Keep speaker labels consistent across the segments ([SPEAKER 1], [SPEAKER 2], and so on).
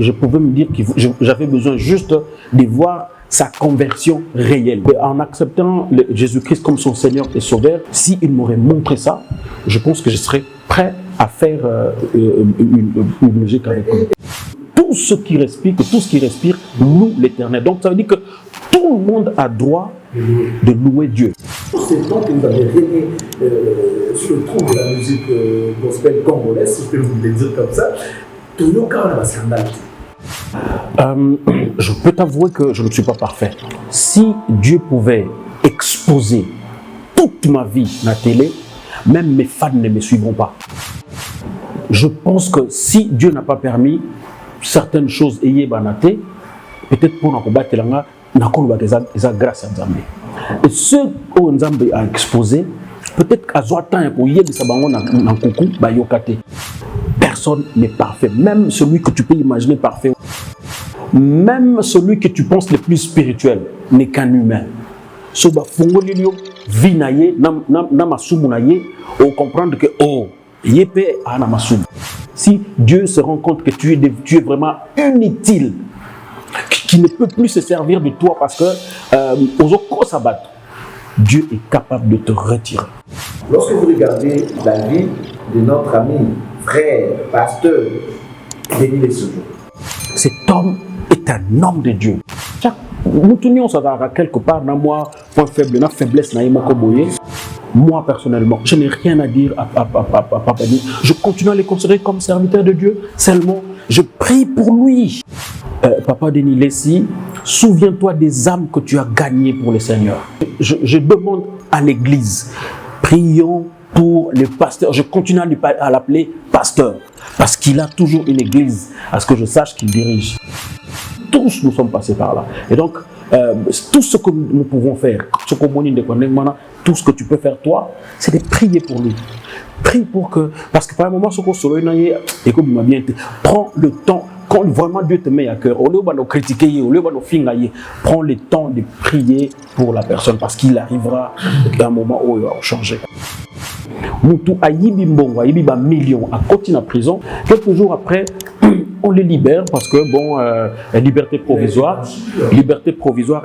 [SPEAKER 1] je pouvais me dire que j'avais besoin juste de voir sa conversion réelle. Et en acceptant Jésus-Christ comme son Seigneur et Sauveur, s'il m'aurait montré ça, je pense que je serais prêt à faire une musique avec lui. Tout ce qui respire loue l'Éternel. Donc ça veut dire que tout le monde a droit de louer Dieu.
[SPEAKER 2] C'est temps que vous avez régné sur le trône de la musique gospel congolaise, si je peux vous le dire comme ça. Tout le monde a un scandale.
[SPEAKER 1] Je peux t'avouer que je ne suis pas parfait. Si Dieu pouvait exposer toute ma vie à la télé, même mes fans ne me suivront pas. Je pense que si Dieu n'a pas permis certaines choses ayées banaté, peut-être pour nous combattre là, nous avons grâce à Nzambe. Et ce que Nzambe a exposé, peut-être qu'à ce temps pour y aller personne n'est parfait. Même celui que tu peux imaginer parfait, même celui que tu penses le plus spirituel n'est qu'un humain. So ba fongolilio vinaye na masumu na ye, on comprendre que oh yepé ana masumu. Si Dieu se rend compte que tu es vraiment inutile, qui ne peut plus se servir de toi parce que Dieu est capable de te retirer.
[SPEAKER 2] Lorsque vous regardez la vie de notre ami, frère, pasteur, Denis Lessejour,
[SPEAKER 1] cet homme est un homme de Dieu. Nous tournions ça quelque part dans moi, point faible, dans faiblesse, moi personnellement, je n'ai rien à dire à Papa Denis. Je continue à les considérer comme serviteur de Dieu. Seulement, je prie pour lui. Papa Denis Lessi, souviens-toi des âmes que tu as gagnées pour le Seigneur. Je demande à l'église, prions pour le pasteur. Je continue à l'appeler pasteur parce qu'il a toujours une église, à ce que je sache qu'il dirige. Tous nous sommes passés par là. Et donc, tout ce que nous pouvons faire, tout ce que tu peux faire toi, c'est de prier pour lui. Prie pour que, parce que par un moment, ce qu'on se prends le temps. Quand vraiment Dieu te met à cœur, au lieu de nous critiquer, au lieu de nous fingailler, prends le temps de prier pour la personne parce qu'il arrivera à un moment où il va changer. Moutou a yibi mbongo, a yibi ba million, à côté de la prison. Quelques jours après, on les libère parce que liberté provisoire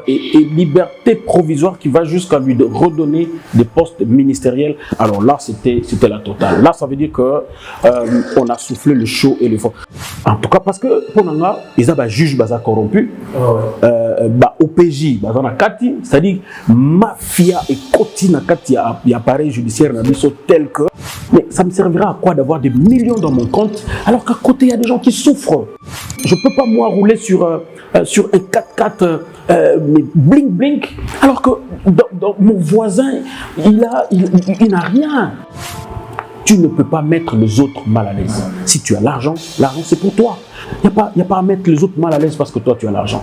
[SPEAKER 1] et liberté provisoire qui va jusqu'à lui redonner des postes ministériels. Alors là, c'était la totale. Là, ça veut dire que on a soufflé le chaud et le fort. En tout cas, parce que pour nous, ils ont juge corrompu, OPJ, c'est-à-dire mafia et côté na kati y appareil judiciaire na biso tel que. Mais ça me servira à quoi d'avoir des millions dans mon compte alors qu'à côté il y a des gens qui souffrent. Je ne peux pas moi rouler sur un 4x4 blink blink alors que dans mon voisin il n'a rien. Tu ne peux pas mettre les autres mal à l'aise. Si tu as l'argent c'est pour toi. Il n'y a pas à mettre les autres mal à l'aise parce que toi tu as l'argent.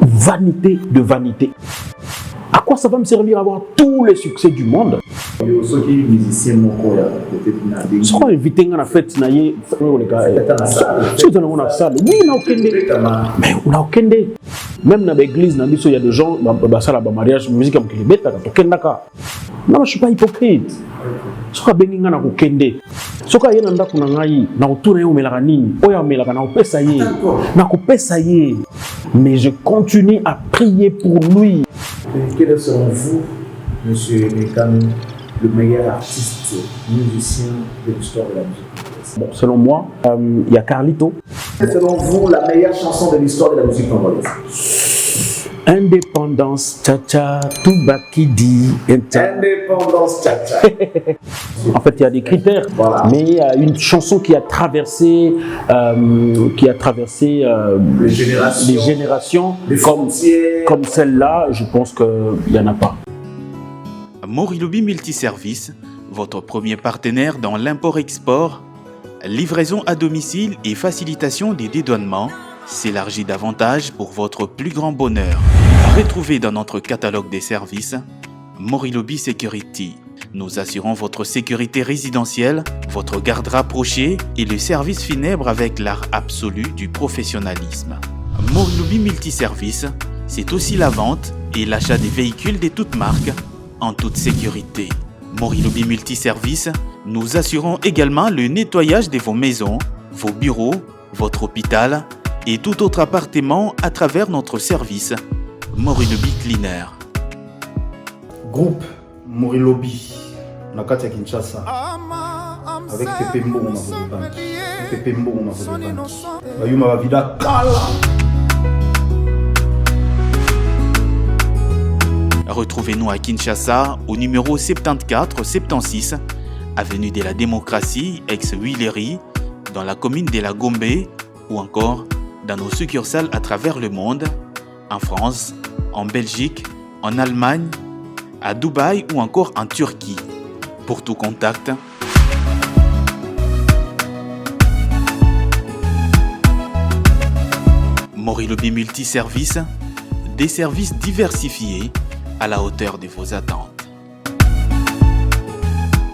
[SPEAKER 1] Vanité de vanité. À quoi ça va me servir à avoir tous les succès du monde?
[SPEAKER 2] Ceux qui musiciens mon corps, peut-être
[SPEAKER 1] ce qu'on invite à la fête, c'est oui, mais on a aucun dé. Même dans l'église, il y a des gens qui ont mariage, musique comme qui les non, je ne suis pas hypocrite. Ce qu'on a béni dans le kende. Ce qu'on a yé nanda kuna ngai na utuna yo melaka nini. Oya melaka na opesa ye. Na kopesa ye. Mais je continue à prier pour lui.
[SPEAKER 2] Quel est selon vous, monsieur Nekam, le meilleur artiste musicien de l'histoire de la musique?
[SPEAKER 1] Bon, selon moi, il y a Carlito.
[SPEAKER 2] Selon vous, la meilleure chanson de l'histoire de la musique congolaise?
[SPEAKER 1] Indépendance, tcha-tcha, tout bas qui dit.
[SPEAKER 2] Indépendance, tcha-tcha.
[SPEAKER 1] En fait, il y a des critères, voilà. Mais il y a une chanson qui a traversé, les générations comme celle-là, je pense qu'il n'y en a pas.
[SPEAKER 3] Morilobi Multiservice, votre premier partenaire dans l'import-export, livraison à domicile et facilitation des dédouanements, s'élargit davantage pour votre plus grand bonheur. Retrouvez dans notre catalogue des services Morilobi Security. Nous assurons votre sécurité résidentielle, votre garde rapprochée et le service funèbre avec l'art absolu du professionnalisme. Morilobi Multiservice, c'est aussi la vente et l'achat des véhicules de toutes marques en toute sécurité. Morilobi Multiservice, nous assurons également le nettoyage de vos maisons, vos bureaux, votre hôpital, et tout autre appartement à travers notre service Morilobi Cleaner.
[SPEAKER 4] Groupe Morilobi, Nakati à Kinshasa, avec Pepe Mbongo Mavolobanki. Pepe Mbongo Mavolobanki. Bayuma Vavida Kala.
[SPEAKER 3] Retrouvez-nous à Kinshasa au numéro 74-76, avenue de la Démocratie, ex-Huilery, dans la commune de la Gombe ou encore dans nos succursales à travers le monde, en France, en Belgique, en Allemagne, à Dubaï ou encore en Turquie. Pour tout contact, Morilobi Multiservice, des services diversifiés à la hauteur de vos attentes.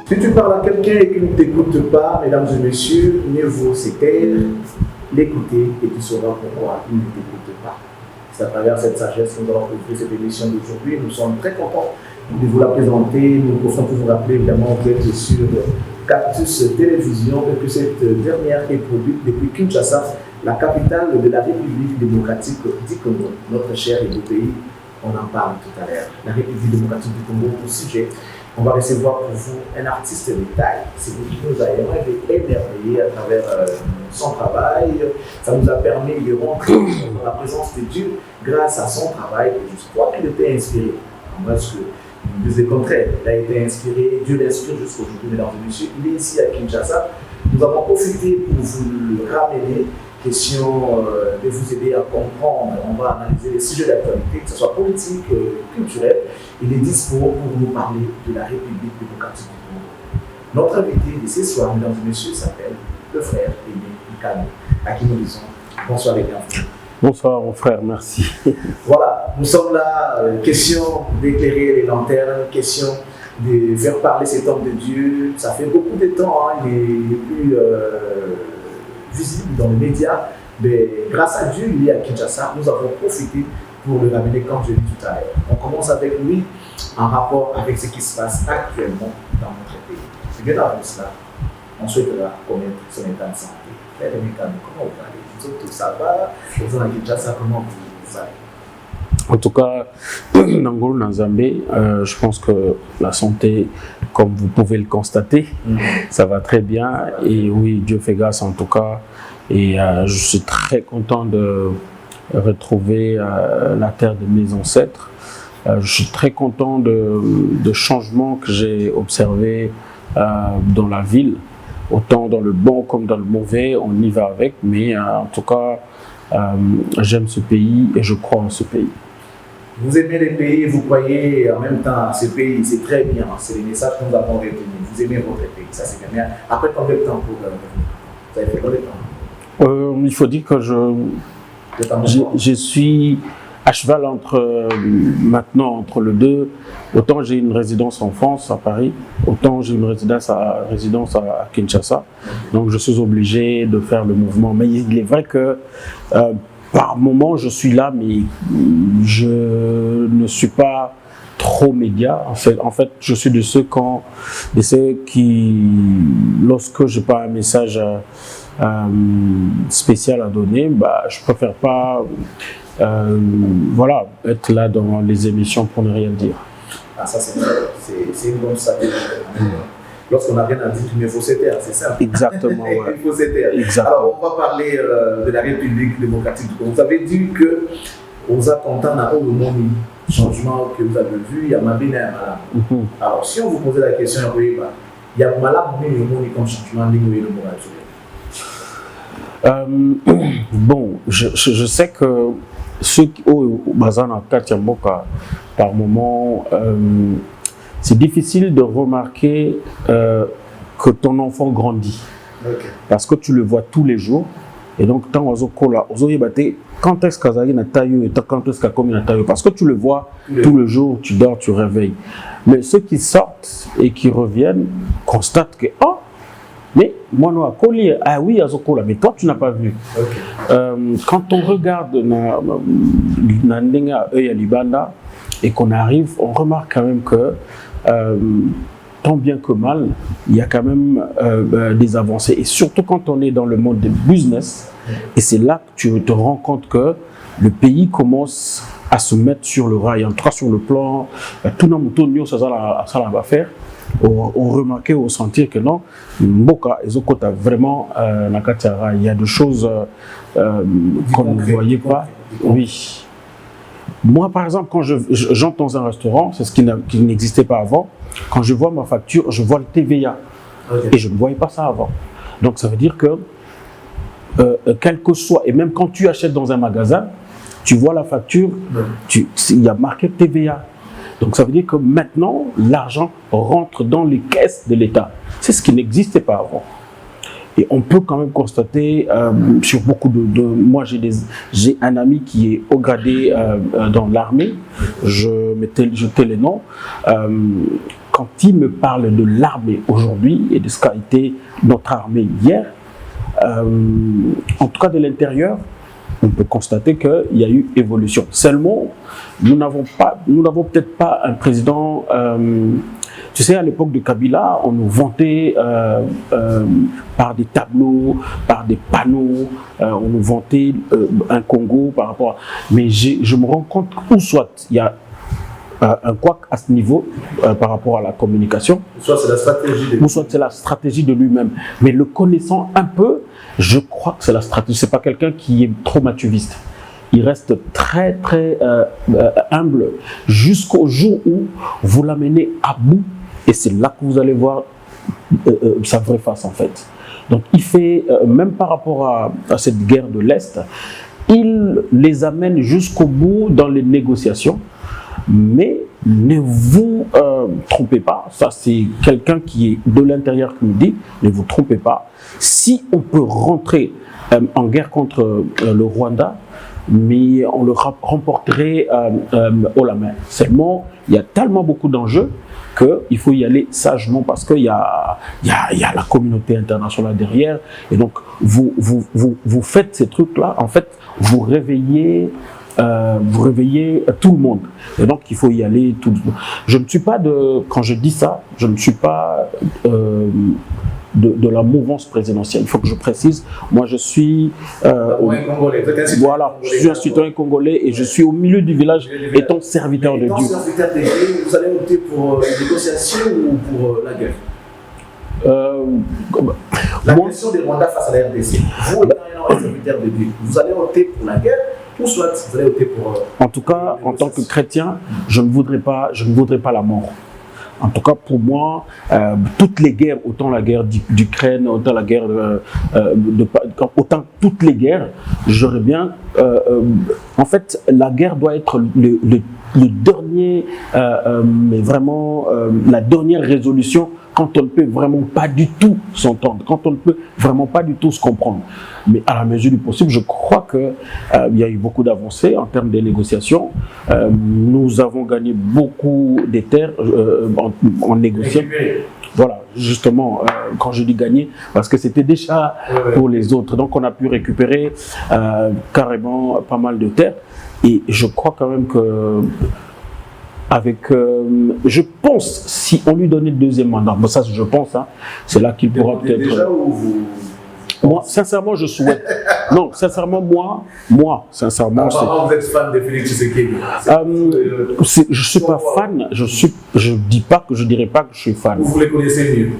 [SPEAKER 2] Si tu parles à quelqu'un et qu'il ne t'écoute pas, mesdames et messieurs, mieux vaut se taire, l'écouter et tu sauras pourquoi il ne t'écoute pas. C'est à travers cette sagesse que nous allons ouvrir cette émission d'aujourd'hui. Nous sommes très contents de vous la présenter. Nous pouvons vous rappeler évidemment que vous êtes sur Cactus Télévision et que cette dernière est produite depuis Kinshasa, la capitale de la République démocratique du Congo, notre cher et beau pays. On en parle tout à l'heure. La République démocratique du Congo, au sujet. On va recevoir pour vous un artiste de taille. C'est vous qui nous a émerveillé à travers son travail. Ça nous a permis de rentrer dans la présence de Dieu grâce à son travail. Et je crois qu'il était inspiré. Moi, ce que je disais contraire, il a été inspiré. Dieu l'inspire jusqu'à aujourd'hui, mesdames et messieurs. Il est ici à Kinshasa. Nous avons profité pour vous le ramener. Question de vous aider à comprendre. On va analyser les sujets d'actualité, que ce soit politique, culturel. Il est dispo pour nous parler de la République démocratique du Congo. Notre invité de ce soir, mesdames et messieurs, s'appelle le frère Aimé Ikano, à qui nous disons bonsoir les bienvenus.
[SPEAKER 1] Bonsoir mon frère, merci.
[SPEAKER 2] Voilà, nous sommes là, question d'éclairer les lanternes, question de faire parler cet homme de Dieu. Ça fait beaucoup de temps, hein, il est plus visible dans les médias, mais grâce à Dieu, il est à Kinshasa. Nous avons profité pour le ramener, comme je l'ai dit tout à l'heure. On commence avec lui en rapport avec ce qui se passe actuellement dans notre pays. C'est bien avant cela, on souhaitera connaître son état de santé. Frère Mikano, comment vous allez? Vous êtes tout ça va? Vous êtes à Kinshasa, comment vous allez?
[SPEAKER 1] En tout cas, Nangolo Nanzambé, je pense que la santé, comme vous pouvez le constater, ça va très bien. Et oui, Dieu fait grâce en tout cas. Et je suis très content de retrouver la terre de mes ancêtres. Je suis très content de changements que j'ai observés dans la ville, autant dans le bon comme dans le mauvais. On y va avec, mais en tout cas, j'aime ce pays et je crois en ce pays.
[SPEAKER 2] Vous aimez les pays, vous croyez en même temps à ce pays, c'est très bien. C'est les messages que nous avons retenus. Vous aimez votre pays, ça c'est bien. Mais après combien de temps pour vous avez fait combien de temps?
[SPEAKER 1] Il faut dire que je suis à cheval maintenant entre le deux. Autant j'ai une résidence en France, à Paris, autant j'ai une résidence à Kinshasa. Donc je suis obligé de faire le mouvement. Mais il est vrai que par moment je suis là, mais je ne suis pas trop média. En fait, je suis de ceux qui, lorsque je n'ai pas un message spécial à donner, je préfère pas être là dans les émissions pour ne rien dire.
[SPEAKER 2] Ah, ça c'est une bonne stratégie. Lorsqu'on n'a rien à dire, il faut se taire, c'est ça?
[SPEAKER 1] Exactement. Ouais.
[SPEAKER 2] Il faut se taire.
[SPEAKER 1] Exactement.
[SPEAKER 2] Alors, on va parler de la République démocratique du Congo. Vous avez dit que vous êtes content d'un changement que vous avez vu, il y a Mabina et Malab. Alors, si on vous posait la question, il y a Malab comme changement,
[SPEAKER 1] bon, je sais que ceux qui au Bazana Katiamboka, par moment, c'est difficile de remarquer que ton enfant grandit.
[SPEAKER 2] Okay.
[SPEAKER 1] Parce que tu le vois tous les jours. Et donc, quand quand est-ce qu'il na taille et quand est-ce qu'il na taille? Parce que tu le vois tous les jours, tu dors, tu réveilles. Mais ceux qui sortent et qui reviennent constatent que mais moi, ah oui, Azokola, mais toi, tu n'as pas vu.
[SPEAKER 2] Okay.
[SPEAKER 1] Quand on regarde Nandenga Libanda et qu'on arrive, on remarque quand même que tant bien que mal, il y a quand même des avancées. Et surtout quand on est dans le monde du business, et c'est là que tu te rends compte que le pays commence à se mettre sur le rail. En tout cas, sur le plan, tout le monde, ça va faire. On remarquait, on sentir que non, Mboka et Zokota vraiment, il y a des choses qu'on ne voyait pas. Oui. Moi, par exemple, quand j'entre dans un restaurant, c'est ce qui n'existait pas avant, quand je vois ma facture, je vois le TVA. Okay. Et je ne voyais pas ça avant. Donc, ça veut dire que, quel que soit, et même quand tu achètes dans un magasin, tu vois la facture, il y a marqué TVA. Donc, ça veut dire que maintenant, l'argent rentre dans les caisses de l'État. C'est ce qui n'existait pas avant. Et on peut quand même constater sur beaucoup moi, j'ai un ami qui est haut gradé dans l'armée. Je tais les noms. Quand il me parle de l'armée aujourd'hui et de ce qu'a été notre armée hier, en tout cas de l'intérieur, on peut constater qu'il y a eu évolution. Seulement, nous n'avons peut-être pas un président. Tu sais, à l'époque de Kabila, on nous vantait par des tableaux, par des panneaux, on nous vantait un Congo par rapport à... Mais je me rends compte qu'où soit il y a un couac à ce niveau par rapport à la communication.
[SPEAKER 2] Soit c'est la stratégie de...
[SPEAKER 1] Ou soit c'est la stratégie de lui-même. Mais le connaissant un peu, je crois que c'est la stratégie. C'est pas quelqu'un qui est trop machiaviste. Il reste très très humble jusqu'au jour où vous l'amenez à bout. Et c'est là que vous allez voir sa vraie face en fait. Donc il fait, même par rapport à cette guerre de l'Est, il les amène jusqu'au bout dans les négociations. Mais ne vous trompez pas, ça c'est quelqu'un qui est de l'intérieur qui nous dit, ne vous trompez pas, si on peut rentrer en guerre contre le Rwanda, mais on le remporterait haut la main. Seulement, il y a tellement beaucoup d'enjeux qu'il faut y aller sagement parce qu'il y a la communauté internationale derrière. Et donc, vous faites ces trucs-là, en fait, vous réveillez tout le monde. Et donc, il faut y aller tout le monde. Je ne suis pas quand je dis ça, je ne suis pas de la mouvance présidentielle. Il faut que je précise, moi je suis voilà, je suis un citoyen congolais et je suis au milieu du village étant serviteur de Dieu.
[SPEAKER 2] Serviteur de Dieu, vous allez opter pour les négociations ou pour la guerre? La question des Rwandais face à la RDC. Vous, étant un serviteur de Dieu, vous allez opter pour la guerre ou soit vous allez opter pour...
[SPEAKER 1] En tout cas, en tant que chrétien, je ne voudrais pas la mort. En tout cas, pour moi, toutes les guerres, autant la guerre d'Ukraine, autant la guerre autant toutes les guerres, j'aurais bien... en fait, la guerre doit être le dernier, mais vraiment la dernière résolution quand on ne peut vraiment pas du tout s'entendre, quand on ne peut vraiment pas du tout se comprendre. Mais à la mesure du possible, je crois qu'il y a eu beaucoup d'avancées en termes de négociations. Nous avons gagné beaucoup de terres en négociant. Voilà, justement, quand je dis gagner, parce que c'était déjà pour les autres. Donc on a pu récupérer carrément pas mal de terres. Et je crois quand même que je pense, si on lui donnait le deuxième mandat, bon ça je pense, hein, c'est là qu'il pourra peut-être...
[SPEAKER 2] Déjà ou vous...
[SPEAKER 1] Moi, sincèrement, je souhaite... Non, sincèrement, moi, sincèrement...
[SPEAKER 2] Apparemment, vous êtes fan de Félix Tshisekedi.
[SPEAKER 1] Je ne suis pas fan, je dirais pas que je suis fan.
[SPEAKER 2] Vous les connaissez mieux?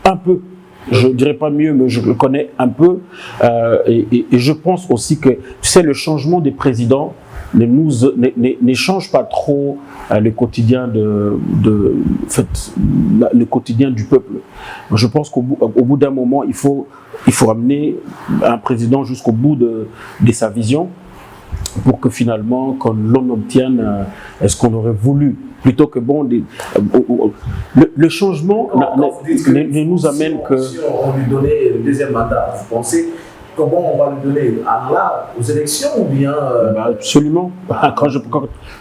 [SPEAKER 2] Un peu.
[SPEAKER 1] Je ne dirais pas mieux, mais je le connais un peu. Et je pense aussi que, tu sais, le changement des présidents ne change pas trop le quotidien le quotidien du peuple. Je pense qu'au bout d'un moment, il faut amener un président jusqu'au bout de sa vision pour que finalement, quand l'on obtienne ce qu'on aurait voulu, plutôt que bon, le changement ne nous amène que...
[SPEAKER 2] Si on lui donnait le deuxième mandat, vous pensez comment on va lui donner aux élections ou bien
[SPEAKER 1] absolument.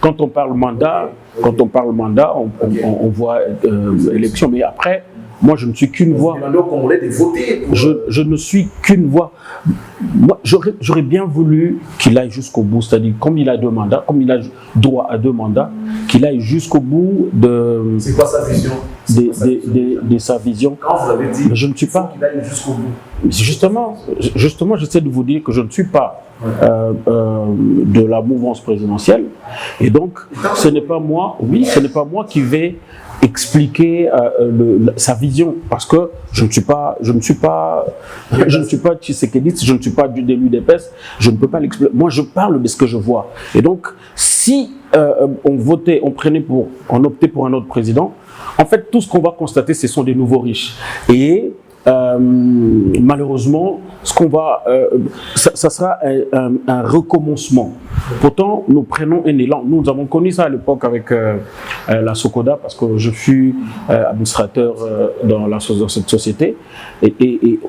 [SPEAKER 1] Quand on parle mandat, on voit élection. Mais après, Moi, je ne suis qu'une voix.
[SPEAKER 2] Demandez aux Congolais de voter.
[SPEAKER 1] Je ne suis qu'une voix. Moi, j'aurais bien voulu qu'il aille jusqu'au bout, c'est-à-dire comme il a 2 mandats, comme il a droit à 2 mandats, qu'il aille jusqu'au bout de.
[SPEAKER 2] C'est quoi sa vision?
[SPEAKER 1] De sa vision.
[SPEAKER 2] Quand vous avez dit,
[SPEAKER 1] mais je ne suis pas.
[SPEAKER 2] Qu'il aille jusqu'au bout.
[SPEAKER 1] Justement, j'essaie de vous dire que je ne suis pas de la mouvance présidentielle, et donc ce n'est pas moi. Oui, ce n'est pas moi qui vais expliquer sa vision, parce que je ne suis pas Tshisekedi, je ne suis pas de l'UDPS, je ne peux pas l'expliquer. Moi, je parle de ce que je vois. Et donc, si on optait pour un autre président, en fait, tout ce qu'on va constater, ce sont des nouveaux riches. Et malheureusement, ça sera un recommencement. Pourtant, nous prenons un élan. Nous avons connu ça à l'époque avec la Sokoda, parce que je fus administrateur dans cette société. Et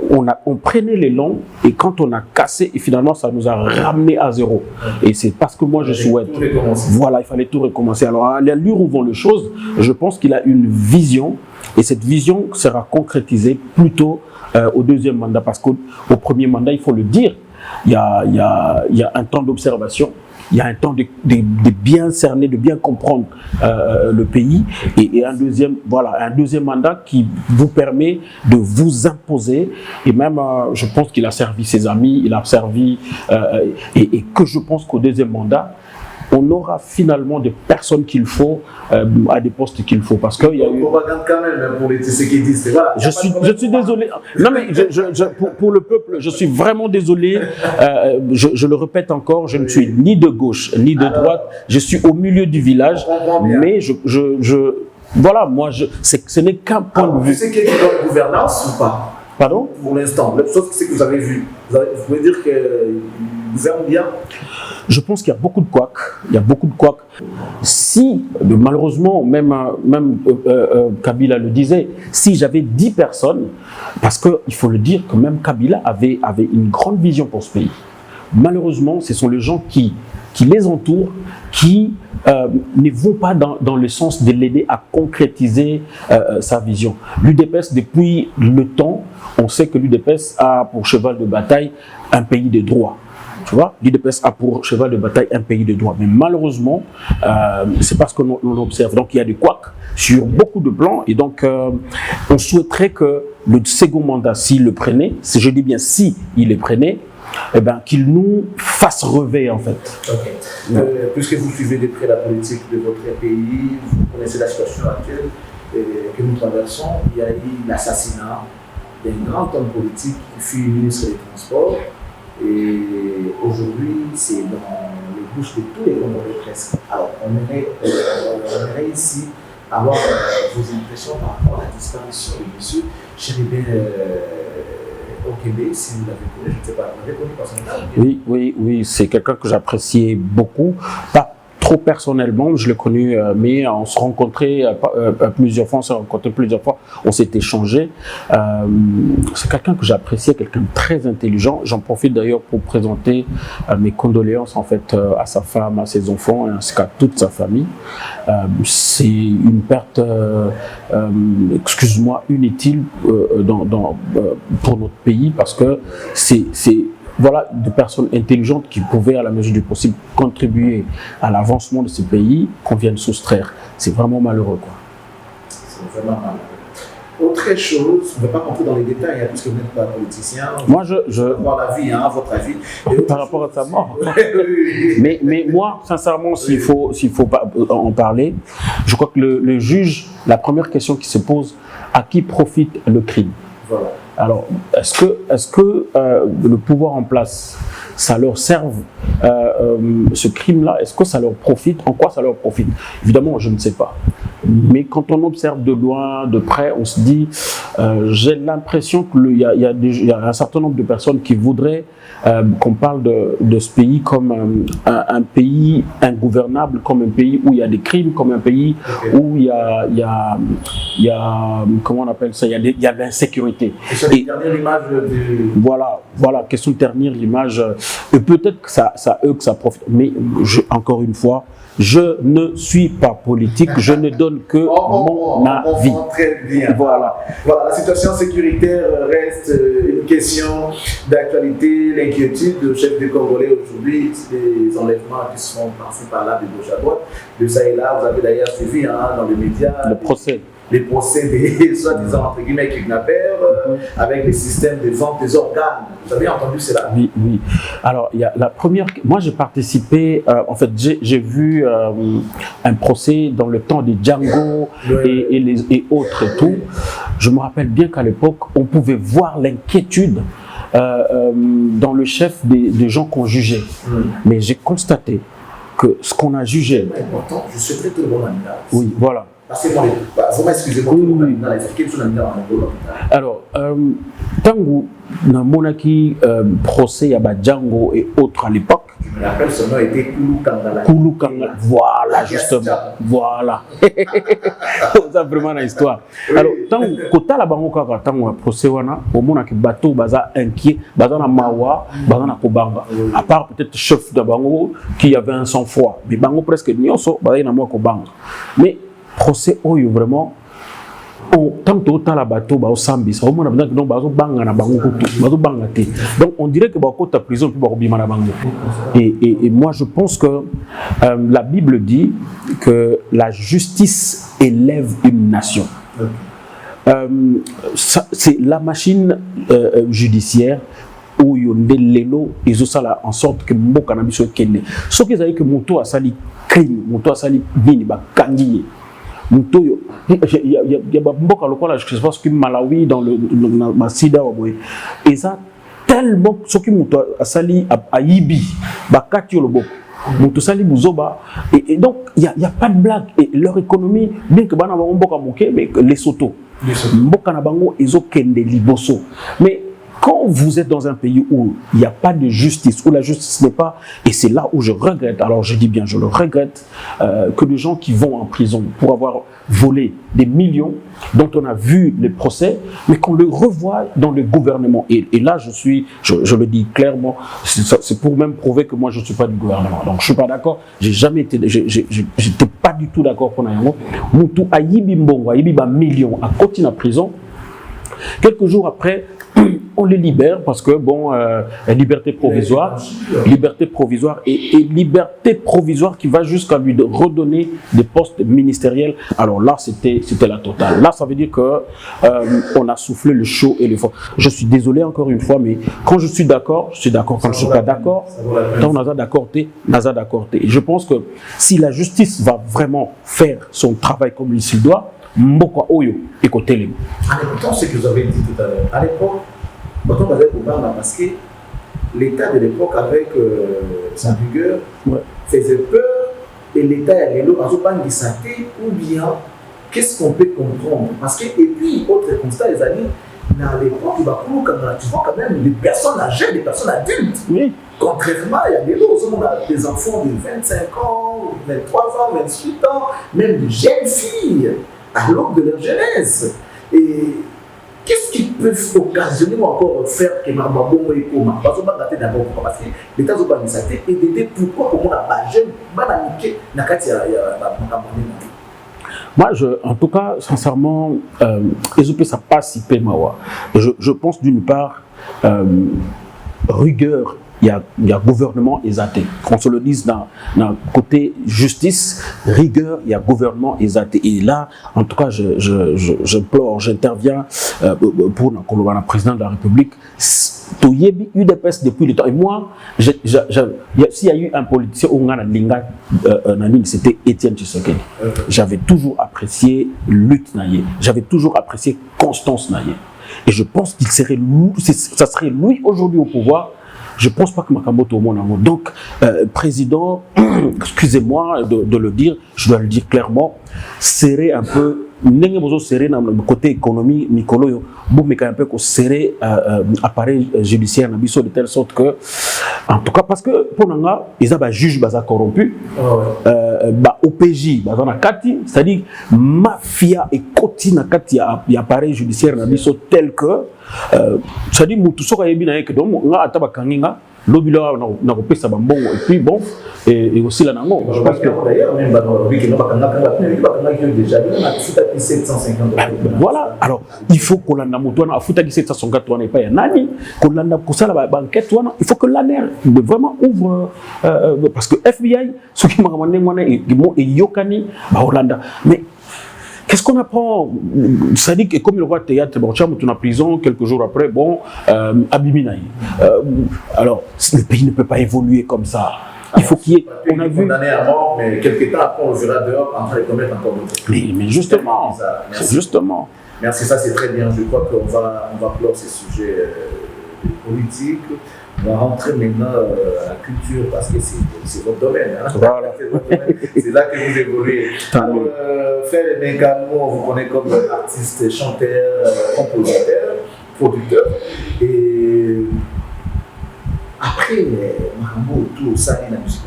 [SPEAKER 1] on prenait l'élan, et quand on a cassé, et finalement, ça nous a ramené à zéro. Et c'est parce que moi, je souhaite. Voilà, il fallait tout recommencer. Alors, à l'allure où vont les choses, je pense qu'il a une vision. Et cette vision sera concrétisée plutôt au 2e mandat, parce qu'au 1er mandat, il faut le dire, il y a un temps d'observation, il y a un temps de bien cerner, de bien comprendre le pays, et un deuxième mandat qui vous permet de vous imposer. Et même, je pense qu'il a servi ses amis, il a servi, et que je pense qu'au 2e mandat, on aura finalement des personnes qu'il faut à des postes qu'il faut, parce qu'il y a eu.
[SPEAKER 2] Propagande quand même pour les Tshisekedi, voilà.
[SPEAKER 1] Je suis désolé. Non mais pour le peuple, je suis vraiment désolé. Je le répète encore, je ne suis ni de gauche ni de droite. Je suis au milieu du village, mais voilà, moi ce n'est qu'un point de vue.
[SPEAKER 2] Tu sais qu'il y a une bonne gouvernance ou pas?
[SPEAKER 1] Pardon?
[SPEAKER 2] Pour l'instant, sauf ce que vous avez vu. Vous pouvez dire que vous aimez bien?
[SPEAKER 1] Je pense qu'il y a beaucoup de couacs. Il y a beaucoup de couacs. Si, malheureusement, même Kabila le disait, si j'avais 10 personnes, parce qu'il faut le dire que même Kabila avait une grande vision pour ce pays. Malheureusement, ce sont les gens qui les entourent, qui ne vont pas dans le sens de l'aider à concrétiser sa vision. L'UDPS, depuis le temps, on sait que l'UDPS a pour cheval de bataille un pays de droit. Tu vois, l'UDPS a pour cheval de bataille un pays de droit. Mais malheureusement, c'est parce qu'on observe. Donc il y a des couacs sur beaucoup de plans. Et donc, on souhaiterait que le second mandat, s'il le prenait, je dis bien si il le prenait, eh ben, qu'il nous fasse rêver en fait.
[SPEAKER 2] Okay. Puisque vous suivez de près la politique de votre pays, vous connaissez la situation actuelle que nous traversons, il y a eu l'assassinat d'un grand homme politique qui fut ministre des Transports. Et aujourd'hui, c'est dans les bouches de tous les Congolais presque. Alors, on aimerait ici avoir vos impressions par rapport à la disparition de monsieur Chéribin Okebe, si vous l'avez connu, je ne sais pas, vous l'avez connu personnellement?
[SPEAKER 1] Oui, c'est quelqu'un que j'appréciais beaucoup. Pas trop personnellement, je l'ai connu, mais on se rencontrait plusieurs fois, on s'est échangé. C'est quelqu'un que j'appréciais, quelqu'un de très intelligent. J'en profite d'ailleurs pour présenter mes condoléances en fait à sa femme, à ses enfants, ainsi qu'à toute sa famille. C'est une perte, inutile pour notre pays, parce que c'est voilà, de personnes intelligentes qui pouvaient, à la mesure du possible, contribuer à l'avancement de ce pays, qu'on vienne soustraire. C'est vraiment malheureux, quoi.
[SPEAKER 2] C'est vraiment malheureux. Autre chose, on ne va pas rentrer dans les détails, hein, puisque vous n'êtes pas politicien.
[SPEAKER 1] Moi, je
[SPEAKER 2] voir la vie, hein, votre avis.
[SPEAKER 1] Par rapport à sa mort. mais moi, sincèrement, s'il faut pas en parler, je crois que le juge, la première question qui se pose, à qui profite le crime?
[SPEAKER 2] Voilà.
[SPEAKER 1] Alors, est-ce que le pouvoir en place, ça leur serve, ce crime-là, est-ce que ça leur profite? En quoi ça leur profite? Évidemment, je ne sais pas. Mais quand on observe de loin, de près, on se dit, j'ai l'impression qu'il y a un certain nombre de personnes qui voudraient qu'on parle de ce pays comme un pays ingouvernable, comme un pays où il y a des crimes, comme un pays où il y a comment on appelle ça, il y a de l'insécurité.
[SPEAKER 2] Et ternir l'image
[SPEAKER 1] voilà, question de ternir l'image. Et peut-être que ça profite. Mais encore une fois, je ne suis pas politique, je ne donne donne que mon avis.
[SPEAKER 2] Très bien.
[SPEAKER 1] Voilà.
[SPEAKER 2] Voilà, la situation sécuritaire reste une question d'actualité. L'inquiétude du chef des Congolais aujourd'hui, des enlèvements qui se font par-ci par-là, de gauche à droite, de ça et là. Vous avez d'ailleurs suivi dans les médias les procès des soi-disant entre guillemets kidnappeurs avec les systèmes de vente des organes. Vous avez entendu cela?
[SPEAKER 1] Oui, oui. Alors, il y a la première. Moi, j'ai participé. En fait, j'ai vu un procès dans le temps de Django et autres et tout. Je me rappelle bien qu'à l'époque, on pouvait voir l'inquiétude dans le chef des gens qu'on jugeait. Mais j'ai constaté que ce qu'on a jugé.
[SPEAKER 2] C'est important. Je souhaiterais tout le monde en là.
[SPEAKER 1] Oui, voilà.
[SPEAKER 2] Parce que moi, vous m'excusez-moi,
[SPEAKER 1] alors, Tango, dans Monaki, procès à Django et autres à l'époque.
[SPEAKER 2] Je me rappelle, son nom était Koulou Kangala.
[SPEAKER 1] Koulou Kangala, voilà, justement. Voilà. C'est vraiment l'histoire. Alors, tant que la banque a tant procès, au Monaki bateau, baza inquiet, baza na mawa, baza na kobanga. À part peut-être chef de bango qui avait un sang-froid. Mais bango presque nyoso, baza na mawa kobanga. Mais procès oyo vraiment tant que autant la bateau ba osambisa au moins donc bazo banga na bango kutu bazo banga te donc on dirait que ba kota prison puis ba kobima na bango et moi je pense que la Bible dit que la justice élève une nation. C'est la machine judiciaire où yonde lelo ezosala en sorte que mboka na biso kende ce qu'ils avaient que moto asali crime moto asali bini ba kangi moto yo ya ba mboka lokola je pense que Malawi dans le Sida et ça tellement ce qui moto asali ayibi ba kati lo boko moto sali buzoba et donc il y a pas de blague et leur économie bien que bana ba mboka moké mais les soto mboka na bango ezokende liboso mais quand vous êtes dans un pays où il n'y a pas de justice, où la justice n'est pas, et c'est là où je regrette, alors je dis bien je le regrette, que les gens qui vont en prison pour avoir volé des millions, dont on a vu les procès, mais qu'on le revoit dans le gouvernement. Et là, je le dis clairement, c'est pour même prouver que moi je ne suis pas du gouvernement. Donc je ne suis pas d'accord, j'ai jamais été, j'étais pas du tout d'accord pour Nayango. Moutou a yibi mbongo, a yibi ba millions, a continué en prison. Quelques jours après, on les libère parce que bon, liberté provisoire et liberté provisoire qui va jusqu'à lui redonner des postes ministériels. Alors là, c'était la totale. Là, ça veut dire que on a soufflé le chaud et le fort. Je suis désolé encore une fois, mais quand je suis d'accord, je suis d'accord. Quand je suis pas d'accord, quand on a d'accord, et je pense que si la justice va vraiment faire son travail comme il se doit, Mboko Oyo et côté.
[SPEAKER 2] En écoutant ce que vous avez dit tout à l'heure, à l'époque, quand on avait Obama, parce que l'État de l'époque, avec sa rigueur, faisait peur et l'État est là, ou bien qu'est-ce qu'on peut comprendre? Parce que, et puis, autre constat, les amis, à l'époque, tu vois quand même des personnes âgées, des personnes adultes.
[SPEAKER 1] Oui.
[SPEAKER 2] Contrairement, il y a des autres, on a des enfants de 25 ans, 23 ans, 28 ans, même de jeunes filles à l'aube de leur jeunesse. Et qu'est-ce qui peut occasionner ou encore faire que ma maman est comme parce que l'État a organisé et d'aider pourquoi on a pas jeune, bananique, nakati ya
[SPEAKER 1] moi, en tout cas, sincèrement, ça passe hyper mawa. Je pense d'une part, rigueur, il y a gouvernement exaté. Qu'on se le dise dans côté justice, rigueur, il y a gouvernement exaté. Et là, en tout cas, j'interviens pour le président de la République. Il y a eu UDPS depuis le temps. Et moi, s'il y a eu un politicien au Linga, c'était Étienne Tshisekedi. J'avais toujours apprécié Lutte Naye. J'avais toujours apprécié Constance Naye. Et je pense qu'il serait ça serait lui aujourd'hui au pouvoir. Je ne pense pas que Makamoto Monango. Donc, président, excusez-moi de le dire, je dois le dire clairement, serrer un peu, serrer dans le côté économie, Nicolo, mais un peu serrer appareil judiciaire de telle sorte que, en tout cas, parce que pour nous, ils ont un juge corrompu, OPJ, c'est-à-dire mafia et côté nakati y appareil judiciaire tel que c'est-à-dire mutu soka yebi na yeke donc nga ataba kanginga l'obila n'a pas sa bambon et puis bon et aussi la nango.
[SPEAKER 2] Je pense que d'ailleurs même déjà 750 $.
[SPEAKER 1] Voilà, alors il faut qu'on l'a moto na futa 750 $, pas ya nani qu'on l'a pour ça la banquette, il faut que l'ANER vraiment ouvre parce que FBI ce qui m'a demandé moi et yokani ba Hollanda. Mais qu'est-ce qu'on apprend? Ça dit que comme le roi théâtre, bon, tu es en prison, quelques jours après, bon, Abiminaï. Alors, le pays ne peut pas évoluer comme ça. Il faut qu'il y ait.
[SPEAKER 2] On a vu. Condamné à mort, mais quelques temps après, on le verra dehors en train de commettre encore d'autres.
[SPEAKER 1] Mais justement. Justement.
[SPEAKER 2] Merci, ça c'est très bien. Je crois qu'on va clore ces sujets politiques. On va rentrer maintenant à la culture parce que c'est votre domaine. Hein? Voilà. C'est là que vous évoluez. Frère Menkano, on vous connaît comme artiste, chanteur, compositeur, producteur. Et après, Mahambo, tout ça, la musique,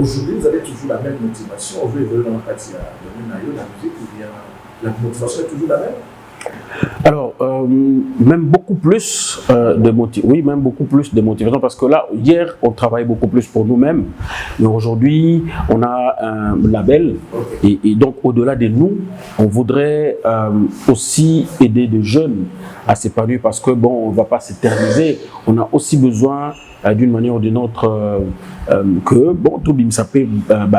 [SPEAKER 2] aujourd'hui, vous avez toujours la même motivation. On veut évoluer dans la musique ou bien la motivation est toujours la même?
[SPEAKER 1] Alors, même beaucoup plus de motivation. Oui, même beaucoup plus de motivation parce que là, hier, on travaille beaucoup plus pour nous-mêmes. Mais aujourd'hui, on a un label et donc au-delà de nous, on voudrait aussi aider des jeunes à s'épanouir parce que bon, on ne va pas s'éterniser. On a aussi besoin d'une manière ou d'une autre que bon, tout le monde s'appelle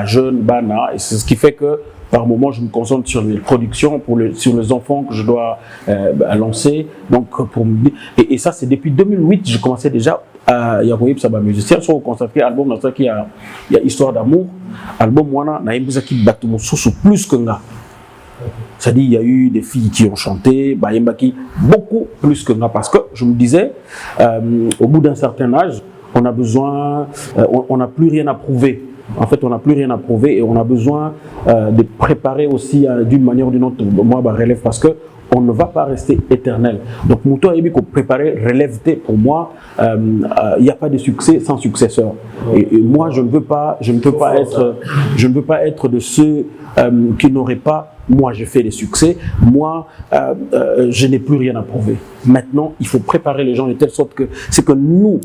[SPEAKER 1] jeune, bana, et c'est ce qui fait que par moment, je me concentre sur les productions, sur les enfants que je dois lancer. Donc, et ça, c'est depuis 2008, je commençais déjà à y avoir des musiciens. Soit consacré à l'album, dans il y a Histoire d'amour. Album, moi, na qui battu mon sous plus que nga. C'est-à-dire, il y a eu des filles qui ont chanté, beaucoup plus que nga. Parce que je me disais, au bout d'un certain âge, on a besoin, on n'a plus rien à prouver. En fait, on n'a plus rien à prouver et on a besoin de préparer aussi d'une manière ou d'une autre, moi, relève parce que on ne va pas rester éternel. Donc, Mouto a dit qu'on préparait relève pour moi, il n'y a pas de succès sans successeur. Et moi, je ne veux pas être de ceux qui n'auraient pas. Moi, j'ai fait des succès. Moi, je n'ai plus rien à prouver. Maintenant, il faut préparer les gens de telle sorte que c'est que nous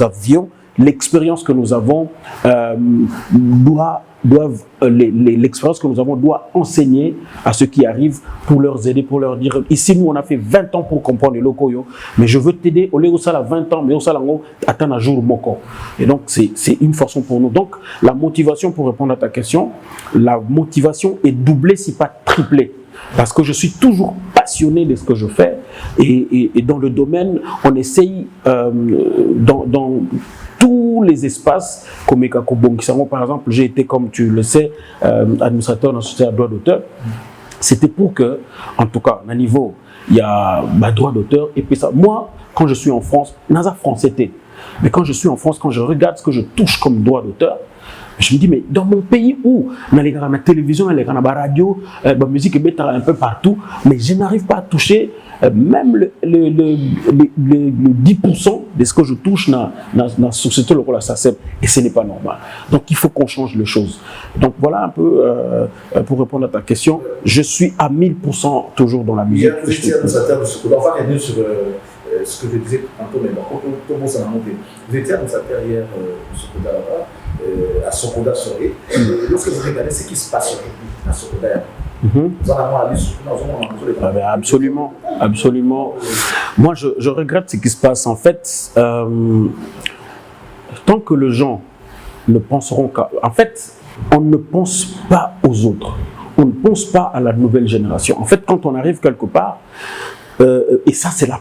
[SPEAKER 1] avions. L'expérience que nous avons l'expérience que nous avons doit enseigner à ceux qui arrivent pour leur aider, pour leur dire ici nous on a fait 20 ans pour comprendre les locaux, mais je veux t'aider au lieu de ça 20 ans mais au salango attends un jour moko. Et donc c'est une façon pour nous. Donc la motivation, pour répondre à ta question, la motivation est doublée si pas triplée. Parce que je suis toujours passionné de ce que je fais et dans le domaine, on essaye dans tous les espaces comme par exemple, j'ai été, comme tu le sais, administrateur dans la société à droit d'auteur. C'était pour que, en tout cas, à niveau, il y a droit d'auteur et puis ça. Moi, quand je suis en France, NASA français, mais quand je suis en France, quand je regarde ce que je touche comme droit d'auteur, je me dis, mais dans mon pays où on a la télévision, on a la radio, la musique est un peu partout, mais je n'arrive pas à toucher même le 10% de ce que je touche dans la société locale à SACEM, et ce n'est pas normal. Donc il faut qu'on change les choses. Donc voilà un peu pour répondre à ta question. Je suis à 1000% toujours dans la musique.
[SPEAKER 2] Vous étiez administrateur de Sokoda. On va revenir sur ce que je disais tantôt, mais tout le monde s'en a monté. Vous étiez administrateur hier de Sokoda là-bas. À Sokoda Soré. Lorsque vous regardez ce qui se passe à Sokoda,
[SPEAKER 1] absolument, absolument. Moi, je regrette ce qui se passe. En fait, tant que les gens ne penseront qu'à... En fait, on ne pense pas aux autres. On ne pense pas à la nouvelle génération. En fait, quand on arrive quelque part, et ça, c'est la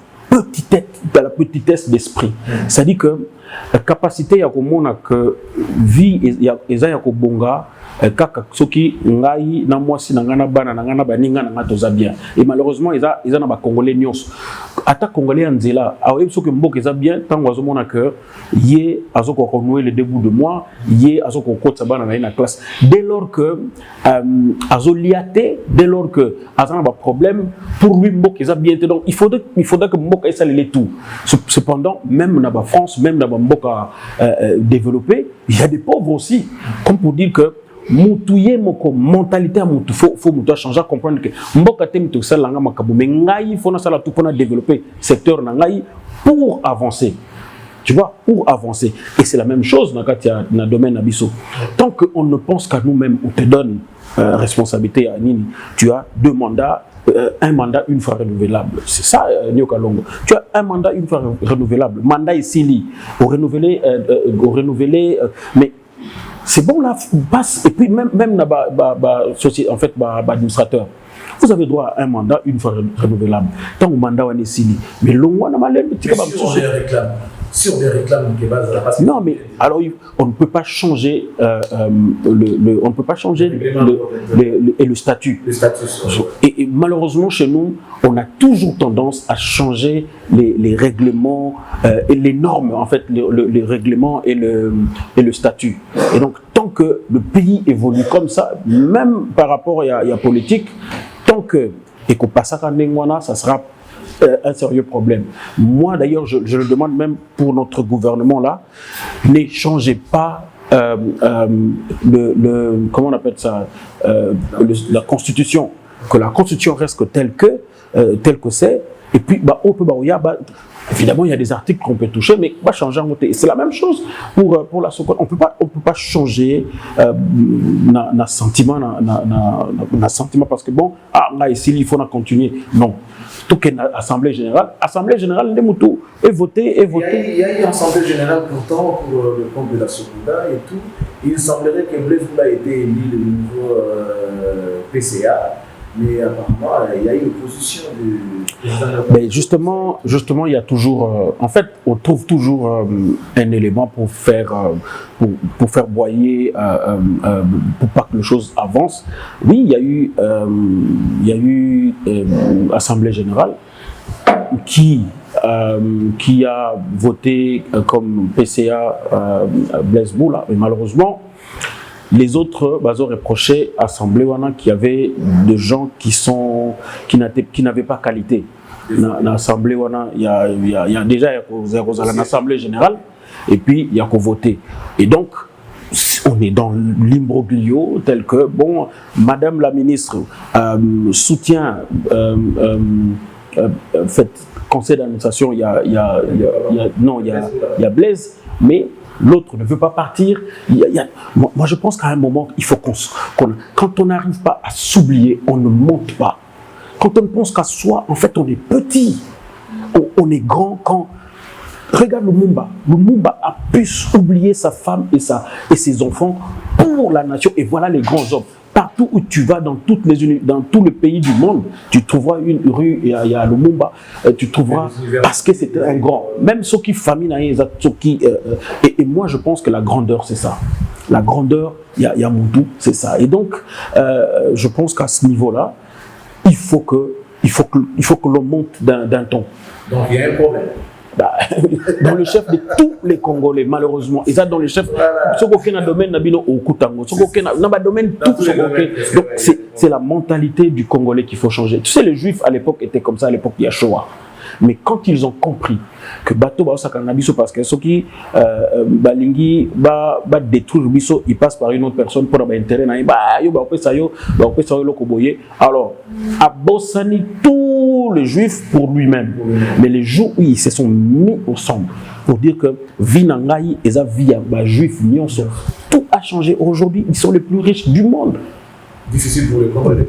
[SPEAKER 1] petitesse d'esprit. C'est-à-dire que la capacité ya komona que vie eza ya kobonga kaka soki ngai na mwasi na ngana bana na ngana baninga na ngato za bien, et malheureusement eza na ba congolais nyos ata congolais anzela awe soki mboka eza bien tango azomona que ye azoko renouer le début de mois, ye azoko kotsa bana na na classe, dès lors que azoliate, dès lors que azana ba problème pour lui mboka eza bien. Donc il faudrait que mboka esa le tout. Cependant, même dans la France, même dans mboka développé, il y a des pauvres aussi, comme pour dire que moutouye moko mentalité moutou faut moutou changer, comprendre que mboka te moutou ça langa makabu mais ngai faut na sala tout pour développer secteur na ngai pour avancer. tu vois, pour avancer. Et c'est la même chose dans le domaine Abisso. Tant qu'on ne pense qu'à nous-mêmes, on te donne responsabilité à Nini, tu as 2 mandats, un mandat, une fois renouvelable. C'est ça, Nyoka Longo. Tu as un mandat, une fois renouvelable. Mandat ici, au renouveler, mais c'est bon là, passe. Et puis même administrateur. Vous avez droit à un mandat, une fois renouvelable. Tant au mandat, on est ici. Mais l'on a mal.
[SPEAKER 2] Si on les réclame,
[SPEAKER 1] non, mais alors on ne peut pas changer on ne peut pas changer le statut. Et malheureusement chez nous, on a toujours tendance à changer les règlements et les normes, en fait, les règlements et le statut. Et donc tant que le pays évolue comme ça, même par rapport à la politique, tant que et qu'on passe à Nengwana, ça sera un sérieux problème. Moi d'ailleurs, je le demande même pour notre gouvernement là, ne changez pas comment on appelle ça, la constitution, que la constitution reste telle que c'est, et puis évidemment il y a des articles qu'on peut toucher, mais va changer en côté. C'est la même chose pour la Sokone. On peut pas changer na sentiment parce que bon, là ici il faut continuer. Non. Tout qu'une assemblée générale, les moutons est voté.
[SPEAKER 2] Il y a une assemblée générale pourtant pour le compte de la Sokoda et tout. Il semblerait que Blaise Boula ait été élu le nouveau PCA, mais apparemment il y a une opposition du président.
[SPEAKER 1] Mais justement, il y a toujours, en fait, on trouve toujours un élément pour faire boyer, pour pas que les choses avancent. Oui, il y a eu Assemblée générale qui a voté comme PCA Blaise Boula, mais malheureusement, les autres ont reproché à l'Assemblée qu'il y avait des gens qui n'avaient pas qualité. Dans l'Assemblée, il y a déjà l'Assemblée générale et puis il y a qu'à voter. Et donc, on est dans l'imbroglio tel que, bon, Madame la ministre soutient, conseil d'administration, il y a Blaise, mais l'autre ne veut pas partir. Moi, je pense qu'à un moment, il faut quand on n'arrive pas à s'oublier, on ne monte pas. Quand on pense qu'à soi, en fait, on est petit. On est grand quand... Regarde le Mumba. Le Mumba a pu oublier sa femme et ses enfants pour la nation. Et voilà les grands hommes. Partout où tu vas, dans tous les pays du monde, tu trouveras une rue, il y a le Mumba, tu trouveras, parce que c'était un grand. Même ceux qui famine, et moi je pense que la grandeur c'est ça. La grandeur, il y a Moudou, c'est ça. Et donc, je pense qu'à ce niveau-là, il faut que l'on monte d'un ton.
[SPEAKER 2] Donc il y a un problème.
[SPEAKER 1] Dans le chef de tous les Congolais, malheureusement, ils sont dans le chef. Donc c'est la mentalité du Congolais qu'il faut changer. Tu sais, les Juifs à l'époque étaient comme ça, à l'époque Yahshua. Mais quand ils ont compris que bateau ba osakana biso parce que ceux qui balingi ba détruire biso, ils passent par une autre personne pour avoir intérêt na yo ba opesa yo lokoboye. Alors abosani tous les Juifs pour lui-même. Mais les jours où ils se sont mis ensemble pour dire que vinangai eza via ba Juif nyonso, tout a changé. Aujourd'hui, ils sont les plus riches du monde.
[SPEAKER 2] Difficile pour les Congolais.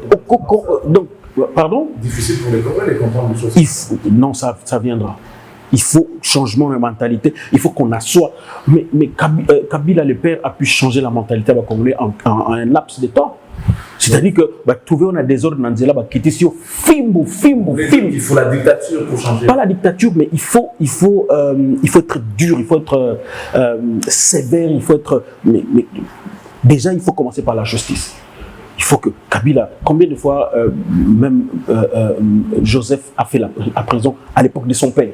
[SPEAKER 1] Donc pardon?
[SPEAKER 2] Difficile pour les Congolais de comprendre les choses.
[SPEAKER 1] Non, ça viendra. Il faut changement de mentalité. Il faut qu'on assoie. Mais Kabila, le père, a pu changer la mentalité des Congolais en un laps de temps. C'est-à-dire que trouver on a des ordres dans Nzela, quitter sur fimbo.
[SPEAKER 2] Il faut la dictature pour changer.
[SPEAKER 1] Pas la dictature, mais il faut être dur, il faut être sévère, il faut être. Mais déjà, il faut commencer par la justice. Il faut que Kabila, combien de fois même Joseph a fait la prison à l'époque de son père.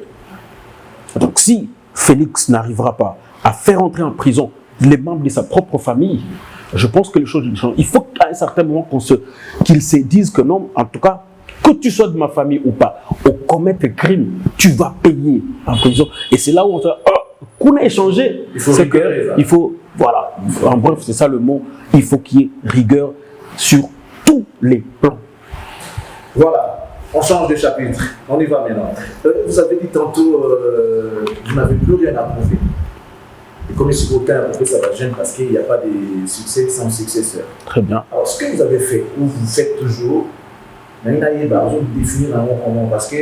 [SPEAKER 1] Donc si Félix n'arrivera pas à faire entrer en prison les membres de sa propre famille, je pense que les choses changent. Il faut qu'à un certain moment qu'ils se disent que non, en tout cas, que tu sois de ma famille ou pas, on commet un crime, tu vas payer en prison. Et c'est là où on se dit, qu'on a échangé. Il faut, voilà, en bref, c'est ça le mot, il faut qu'il y ait rigueur sur tous les plans.
[SPEAKER 2] Voilà, On change de chapitre. On y va maintenant. Vous avez dit tantôt, vous n'avez plus rien à prouver. Et comme ici, aucun après ça va gêner parce qu'il n'y a pas de succès sans successeur.
[SPEAKER 1] Très bien.
[SPEAKER 2] Alors, ce que vous avez fait, ou vous faites toujours, maintenant, il va définir un moment parce que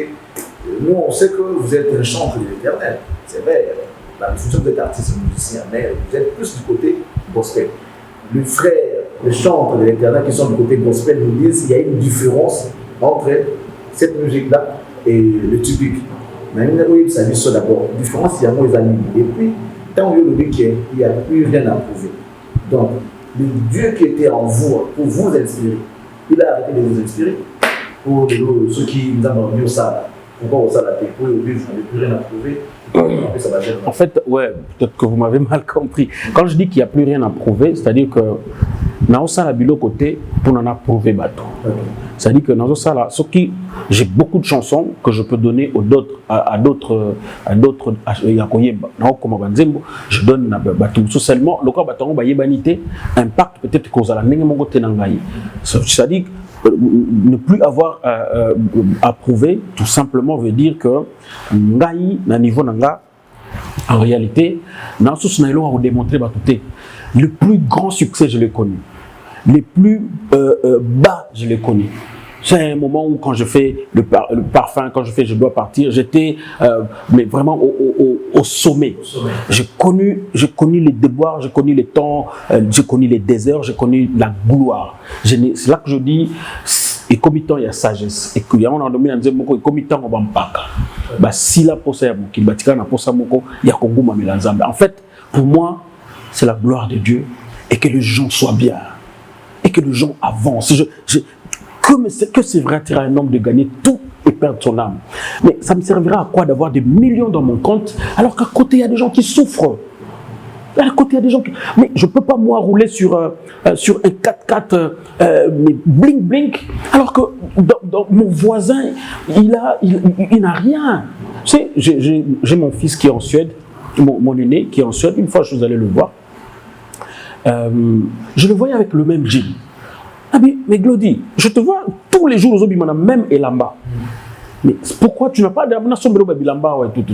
[SPEAKER 2] nous, on sait que vous êtes un chantre de l'Éternel. C'est vrai, la fonction de l'artiste musicien, mais vous êtes plus du côté gospel. Les frères, les chantres de l'Éternel qui sont du côté gospel nous disent qu'il y a une différence entre cette musique-là et le typique. Mais il s'agit de ça d'abord. La différence, il y a moins d'amis. Et puis, tant que le week-end, il n'y a plus rien à prouver. Donc, le Dieu qui était en vous pour vous inspirer, il a arrêté de vous inspirer. Pour ceux qui nous ont mis au salaire, pourquoi au salaire, pour le vivre, vous n'avez plus rien à prouver.
[SPEAKER 1] En fait, ouais, peut-être que vous m'avez mal compris. Quand je dis qu'il n'y a plus rien à prouver, c'est-à-dire que dans ça, la côté, pour n'en prouver bateau. C'est-à-dire que dans ça, j'ai beaucoup de chansons que je peux donner à d'autres, je donne bateau. Seulement, le corps bateau, impact peut-être cause à la c'est-à-dire ne plus avoir à prouver, tout simplement veut dire que en réalité, le plus grand succès, je l'ai connu. Les plus bas, je l'ai connu. C'est un moment où quand je fais le parfum, quand je dois partir, j'étais mais vraiment au sommet. J'ai connu les déboires, j'ai connu les temps, j'ai connu les déserts, j'ai connu la gloire. C'est là que je dis, et comme il y a sagesse, et qu'il y a un endroit où comme il y a un paka, si la posa il y a en fait, pour moi, c'est la gloire de Dieu et que les gens soient bien et que les gens avancent. Que c'est vrai tirer un homme de gagner tout et perdre son âme. Mais ça me servira à quoi d'avoir des millions dans mon compte alors qu'à côté il y a des gens qui souffrent. À côté il y a des gens qui... Mais je ne peux pas moi rouler sur un 4x4 mais blink blink alors que dans mon voisin il n'a rien. Tu sais, j'ai mon fils qui est en Suède, mon aîné qui est en Suède. Une fois je suis allé le voir. Je le voyais avec le même jean. Ah mais Glody, je te vois tous les jours aux Obimana, même Elamba. Mais pourquoi tu n'as pas d'amna sombre Babilamba ou tout.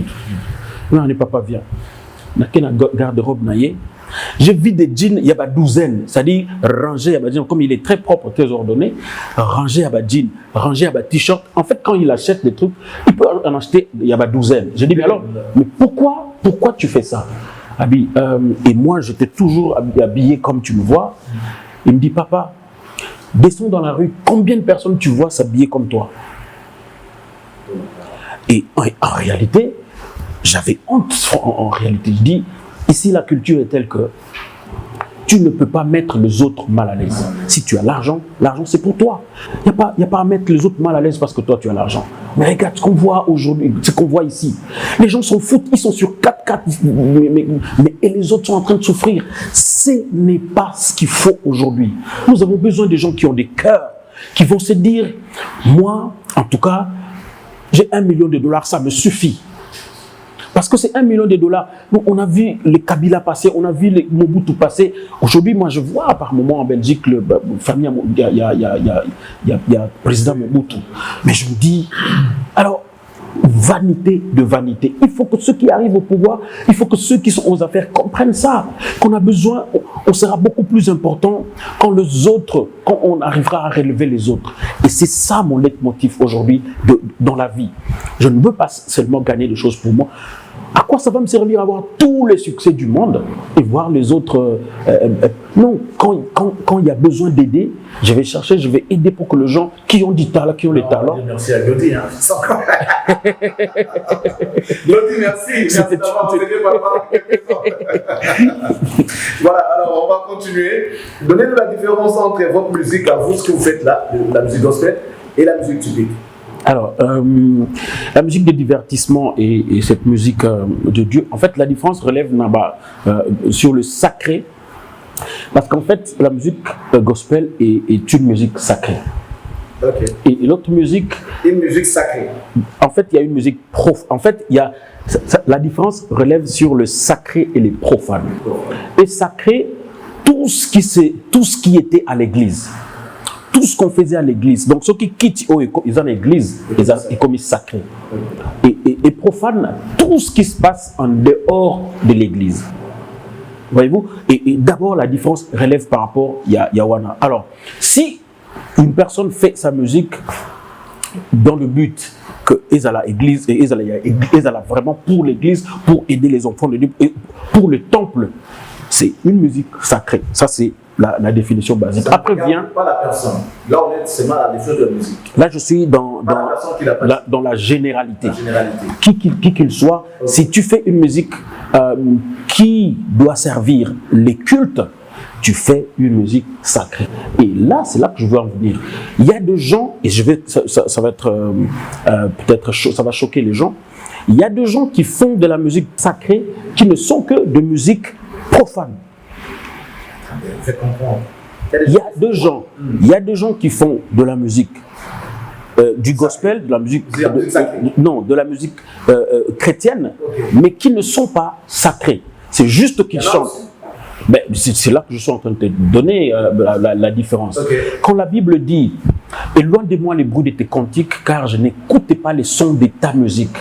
[SPEAKER 1] Non, n'est pas viens. N'a qu'un garde-robe naïe. J'ai vu des jeans, il y a une douzaine, c'est-à-dire rangé à ma jean, comme il est très propre, très ordonné, rangé à ma jean, rangé à ma t-shirt. En fait, quand il achète des trucs, il peut en acheter, il y a une douzaine. Je dis, mais alors, mais pourquoi tu fais ça? Et moi, j'étais toujours habillé comme tu me vois. Il me dit, papa, descends dans la rue, combien de personnes tu vois s'habiller comme toi? Et en réalité, j'avais honte. En réalité, je dis, ici la culture est telle que tu ne peux pas mettre les autres mal à l'aise. Si tu as l'argent, l'argent c'est pour toi. Il n'y a pas à mettre les autres mal à l'aise parce que toi tu as l'argent. Mais regarde ce qu'on voit aujourd'hui, ce qu'on voit ici. Les gens s'en foutent, ils sont sur 4x4, et les autres sont en train de souffrir. Ce n'est pas ce qu'il faut aujourd'hui. Nous avons besoin de gens qui ont des cœurs, qui vont se dire, moi, en tout cas, j'ai $1 million, ça me suffit. Parce que c'est $1 million. Nous, on a vu les Kabila passer, on a vu les Mobutu passer. Aujourd'hui, moi, je vois par moment en Belgique, il y a président Mobutu. Mais je me dis, alors, vanité de vanité. Il faut que ceux qui arrivent au pouvoir, il faut que ceux qui sont aux affaires comprennent ça. Qu'on a besoin, on sera beaucoup plus important quand on arrivera à relever les autres. Et c'est ça mon leitmotiv aujourd'hui dans la vie. Je ne veux pas seulement gagner des choses pour moi. À quoi ça va me servir avoir tous les succès du monde et voir les autres non, quand il y a besoin d'aider, je vais chercher, je vais aider pour que les gens qui ont du talent, qui ont les talents.
[SPEAKER 2] Merci à Glody. Hein. Glody, merci d'avoir aidé papa. Voilà, alors on va continuer. Donnez-nous la différence entre votre musique à vous, ce que vous faites là, la musique gospel, et la musique typique.
[SPEAKER 1] Alors, la musique de divertissement et cette musique de Dieu, en fait, la différence relève sur le sacré, parce qu'en fait, la musique gospel est une musique sacrée.
[SPEAKER 2] Okay.
[SPEAKER 1] Et l'autre musique...
[SPEAKER 2] Une musique sacrée.
[SPEAKER 1] En fait, il y a une musique profane. En fait, la différence relève sur le sacré et les profanes. Et sacré, tout ce qui était à l'église. tout ce qu'on faisait à l'église. Donc ceux qui quittent ils ont l'église, ils comme sacré. Et profane tout ce qui se passe en dehors de l'église. Voyez-vous? Et d'abord, la différence relève par rapport à Yawana. Alors, si une personne fait sa musique dans le but que Ezala église et Ezala vraiment pour l'église, pour aider les enfants de Dieu, et pour le temple, c'est une musique sacrée. Ça, c'est la définition basique. Après vient
[SPEAKER 2] pas la personne. Là, on est seulement à la définition de la musique.
[SPEAKER 1] Là, je suis dans la généralité. Qui qu'il soit, okay. Si tu fais une musique qui doit servir les cultes, tu fais une musique sacrée. Et là, c'est là que je veux en venir. Il y a des gens, et ça va être peut-être ça va choquer les gens. Il y a des gens qui font de la musique sacrée qui ne sont que de musique profane. Il y a des gens qui font de la musique du gospel, de la musique de la musique chrétienne, okay. Mais qui ne sont pas sacrés. C'est juste qu'ils chantent. Ben, c'est là que je suis en train de te donner la différence. Okay. Quand la Bible dit « Éloigne de moi les bruits de tes cantiques, car je n'écoute pas les sons de ta musique.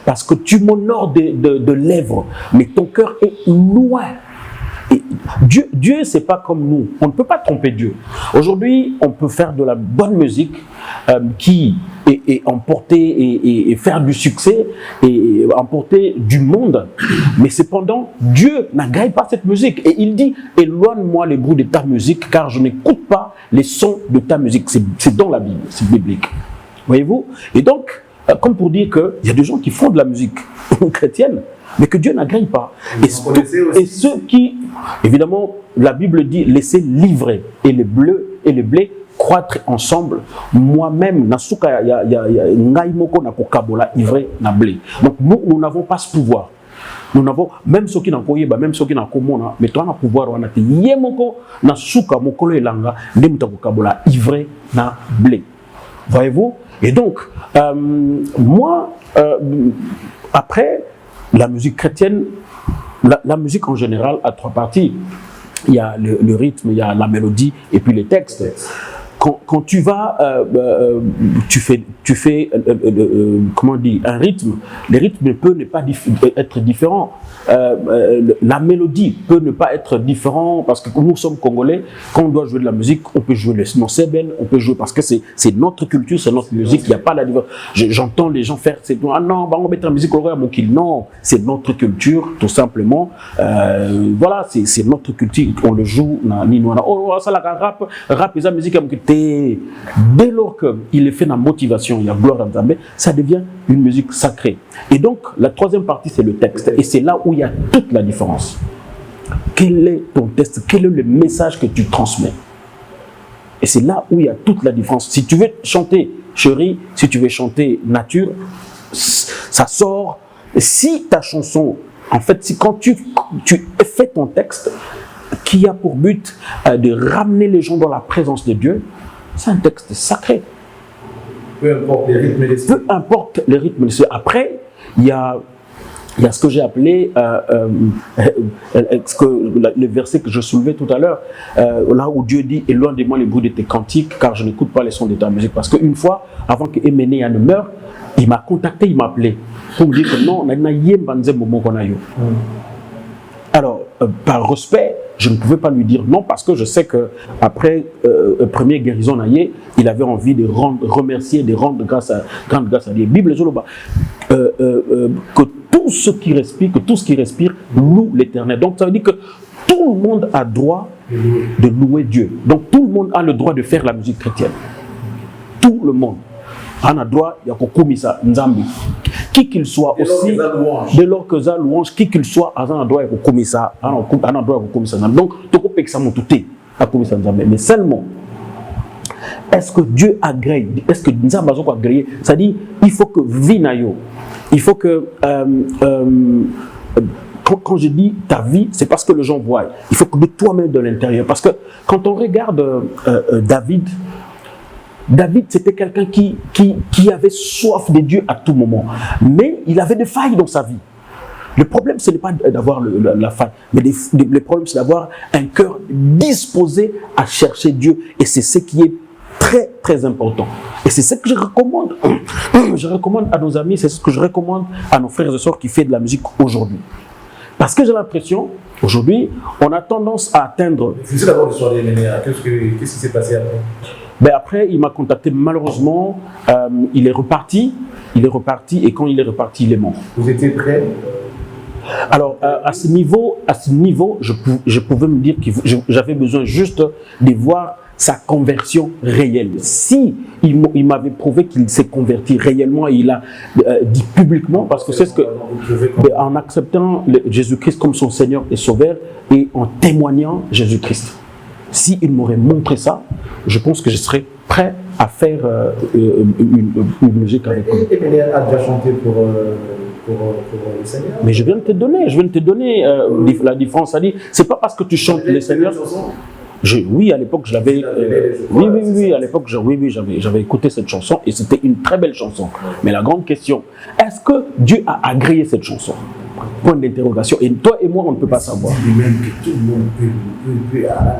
[SPEAKER 1] Parce que tu m'honores de lèvres, mais ton cœur est loin. » Dieu, c'est pas comme nous. On ne peut pas tromper Dieu. Aujourd'hui, on peut faire de la bonne musique qui est emporter et faire du succès et emporter du monde. Mais cependant, Dieu n'agrée pas cette musique. Et il dit, éloigne-moi les bruits de ta musique, car je n'écoute pas les sons de ta musique. C'est dans la Bible, c'est biblique. Voyez-vous? Et donc, comme pour dire qu'il y a des gens qui font de la musique chrétienne, mais que Dieu n'agrée pas. Et ceux qui, évidemment, la Bible dit, laissez livrer et les bleus et les blés croître ensemble. Moi-même, nasuka ngaimoko na kokabola ivre na blé. Donc nous n'avons pas ce pouvoir. Nous n'avons même ceux qui n'ont pas, même ceux qui n'ont pas, mais toi, on a pouvoir, on a dit, yemoko na suka mokolo elanga, nemuta kokabola ivre na blé. Voyez-vous? Et donc, moi, après, la musique chrétienne, la musique en général a trois parties. Il y a le rythme, il y a la mélodie et puis les textes. Quand tu vas, tu fais comment dire, un rythme, le rythme ne peut ne pas être différent. La mélodie peut ne pas être différent parce que nous sommes Congolais, quand on doit jouer de la musique, on peut jouer nos sébènes, on peut jouer parce que c'est notre culture, c'est notre musique, il n'y a pas la différence. J'entends les gens faire, ah non, on va mettre la musique au roi à mon kill. Non, c'est notre culture, tout simplement. Voilà, c'est notre culture, on le joue, oh, ça la rap, la musique, dès lors qu'il est fait dans la motivation, il y a gloire à Nzambe, ça devient une musique sacrée. Et donc, la troisième partie, c'est le texte. Et c'est là où il y a toute la différence. Quel est ton texte? Quel est le message que tu transmets? Et c'est là où il y a toute la différence. Si tu veux chanter chérie, si tu veux chanter nature, ça sort. Si ta chanson, en fait, si quand tu fais ton texte, qui a pour but de ramener les gens dans la présence de Dieu, c'est un texte sacré.
[SPEAKER 2] Peu importe les rythmes de
[SPEAKER 1] Peu importe les rythmes de Après, il y a ce que j'ai appelé le verset que je soulevais tout à l'heure, là où Dieu dit « Éloigne de moi les bruits de tes cantiques, car je n'écoute pas les sons de ta musique. » Parce qu'une fois, avant que Eménéa ne meure, il m'a contacté, il m'a appelé pour me dire que non, alors, par respect, je ne pouvais pas lui dire non parce que je sais qu'après première guérison naïe, il avait envie de remercier, de rendre grande grâce à Dieu. Bible que tout ce qui respire loue l'Éternel. Donc ça veut dire que tout le monde a droit de louer Dieu. Donc tout le monde a le droit de faire la musique chrétienne. Tout le monde a droit de faire Nzambi. Qui qu'il soit aussi, dès lors que ça louange, qui qu'il soit, a un droit de faire ça. Donc, tu peux pas que ça monte tout mais seulement, est-ce que Dieu agrée? Est-ce que Nzambi a agréé? C'est-à-dire, il faut que vinayo, il faut que quand je dis ta vie, c'est parce que les gens voient. Il faut que de toi-même de l'intérieur. Parce que quand on regarde David, c'était quelqu'un qui avait soif de Dieu à tout moment. Mais il avait des failles dans sa vie. Le problème, ce n'est pas d'avoir la faille, mais le problème, c'est d'avoir un cœur disposé à chercher Dieu. Et c'est ce qui est très très, très important. Et c'est ce que je recommande. Je recommande à nos amis, c'est ce que je recommande à nos frères et sœurs qui font de la musique aujourd'hui. Parce que j'ai l'impression, aujourd'hui, on a tendance à atteindre...
[SPEAKER 2] C'est d'abord l'histoire des Ménéa. Qu'est-ce qui s'est passé après?
[SPEAKER 1] Ben après, il m'a contacté, malheureusement, il est reparti, et quand il est reparti, il est mort.
[SPEAKER 2] Vous étiez prêt?
[SPEAKER 1] Alors, à ce niveau, je pouvais me dire que j'avais besoin juste de voir sa conversion réelle. Si il m'avait prouvé qu'il s'est converti réellement et il a dit publiquement, parce que c'est ce que, en acceptant Jésus-Christ comme son Seigneur et Sauveur et en témoignant Jésus-Christ. S'il m'aurait montré ça, je pense que je serais prêt à faire une musique avec lui.
[SPEAKER 2] Et Ménéa a déjà chanté pour le Seigneur.
[SPEAKER 1] Mais je viens de te donner la différence. C'est pas parce que tu chantes le Seigneur. Oui, à l'époque, je l'avais. Oui, à l'époque, j'avais écouté cette chanson et c'était une très belle chanson. Mais la grande question, est-ce que Dieu a agréé cette chanson? Point d'interrogation. Et toi et moi, on ne peut pas savoir.
[SPEAKER 2] Lui-même que tout le monde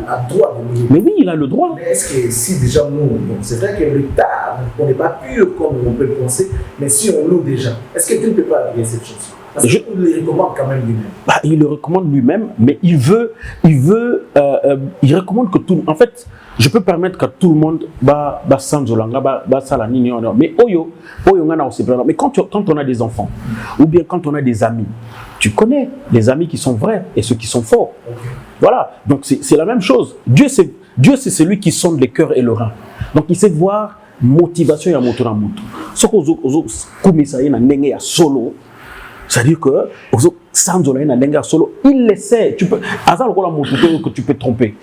[SPEAKER 2] a droit de nous.
[SPEAKER 1] Mais oui, il a le droit.
[SPEAKER 2] Mais est-ce que si déjà nous, c'est vrai que le tard, on n'est pas pur comme on peut le penser, mais si on loue déjà, est-ce que Dieu ne peut pas agréer cette chanson? Parce qu'il le recommande quand même lui-même. Bah,
[SPEAKER 1] il le recommande lui-même, mais il recommande que tout. En fait, je peux permettre que tout le monde mais mais quand on a des enfants ou bien quand on a des amis, tu connais les amis qui sont vrais et ceux qui sont faux. Okay. Voilà. Donc c'est la même chose. Dieu c'est celui qui sonde les cœurs et le rein. Donc il sait voir motivation et moto na moto. Ce que solo. C'est-à-dire que il le sait. Tu peux, que tu peux tromper.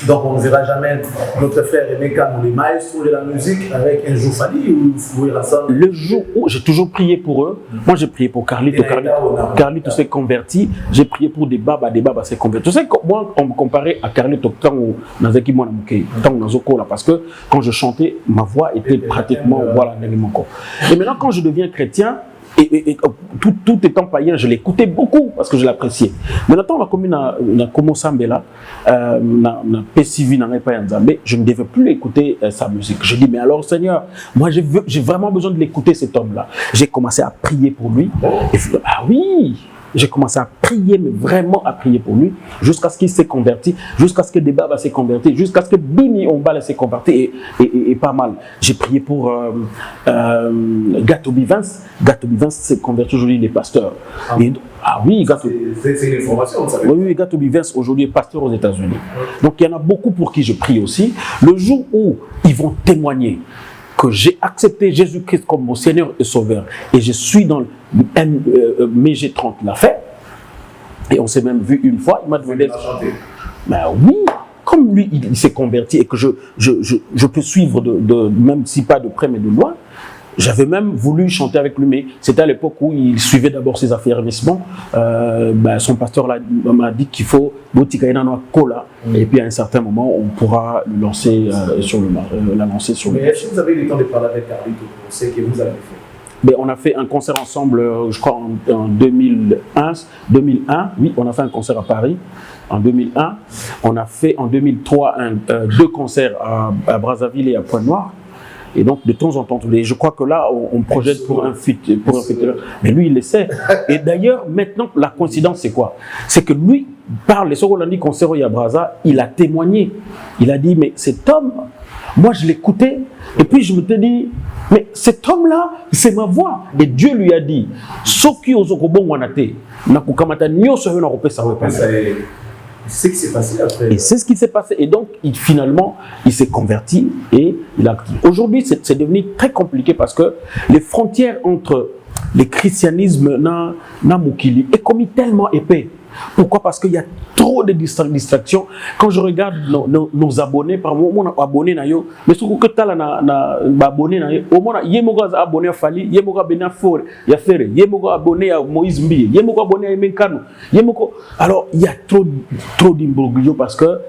[SPEAKER 2] Donc on ne verra jamais notre frère Emeka, les maestros de la musique, avec un jour Fali ou
[SPEAKER 1] le jour où j'ai toujours prié pour eux. Moi j'ai prié pour Carlito. Carlito s'est converti. J'ai prié pour des babas s'est converti. Tu sais que moi on me comparait à Carlito parce que quand je chantais, ma voix était pratiquement voilà. Et maintenant quand je deviens chrétien, et tout étant païen, je l'écoutais beaucoup parce que je l'appréciais. Mais maintenant, on a commencé à je ne devais plus écouter sa musique. Je dis, mais alors Seigneur, moi j'ai vraiment besoin de l'écouter cet homme-là. J'ai commencé à prier pour lui. Et oui, j'ai commencé à prier, mais vraiment à prier pour lui, jusqu'à ce qu'il s'est converti, jusqu'à ce que Debaba s'est converti, jusqu'à ce que Bini Ombala s'est converti, et pas mal. J'ai prié pour Gato Bivens. Gato Bivens s'est converti aujourd'hui, il est pasteur. Oui, Gato.
[SPEAKER 2] C'est une information, ça.
[SPEAKER 1] Oui, Gato Bivens aujourd'hui est pasteur aux États-Unis. Donc il y en a beaucoup pour qui je prie aussi. Le jour où ils vont témoigner que j'ai accepté Jésus-Christ comme mon Seigneur et Sauveur, et je suis dans le MG30 l'a fait, et on s'est même vu une fois, il m'a demandé... Ben oui, comme lui, il s'est converti et que je peux suivre, même si pas de près, mais de loin, j'avais même voulu chanter avec lui, mais c'était à l'époque où il suivait d'abord ses affermissements. Son pasteur m'a dit qu'il faut cola, et puis à un certain moment, on pourra le lancer la lancer sur le
[SPEAKER 2] marché. Mais est-ce que vous avez eu le temps de parler avec Carlito? C'est ce que vous avez fait.
[SPEAKER 1] Mais on a fait un concert ensemble, je crois en 2001. Oui, on a fait un concert à Paris en 2001. On a fait en 2003 deux concerts à Brazzaville et à Pointe-Noire. Et donc, de temps en temps, je crois que là, on projette pour un feat. Mais lui, il le sait. Et d'ailleurs, maintenant, la coïncidence, c'est quoi? C'est que lui, par les Sorolandi Concert à Brazza, il a témoigné. Il a dit, mais cet homme, moi, je l'écoutais. Et puis, je me suis dit, mais cet homme-là, c'est ma voix. Et Dieu lui a dit, Soki Ozokobon Wanate, Nakukamata Nyoso Yonarope Sarope.
[SPEAKER 2] C'est ce qui s'est passé après.
[SPEAKER 1] Et c'est ce qui s'est passé. Et donc, finalement, il s'est converti et il a... Aujourd'hui, c'est devenu très compliqué parce que les frontières entre le christianisme na Mukili est comme tellement épais. Pourquoi? Parce qu'il y a trop de distractions. Quand je regarde nos abonnés, par moment, on abonné na yo, mais ce que tu as na abonné na yo, au moins, yemoga abonné à Fali, yemoga abonné à Fore, ya Ferre, yemoga abonné à Moïse Mbi, yemoga abonné à Emenkano, yemoga. Alors, il y a trop d'imbroglio parce que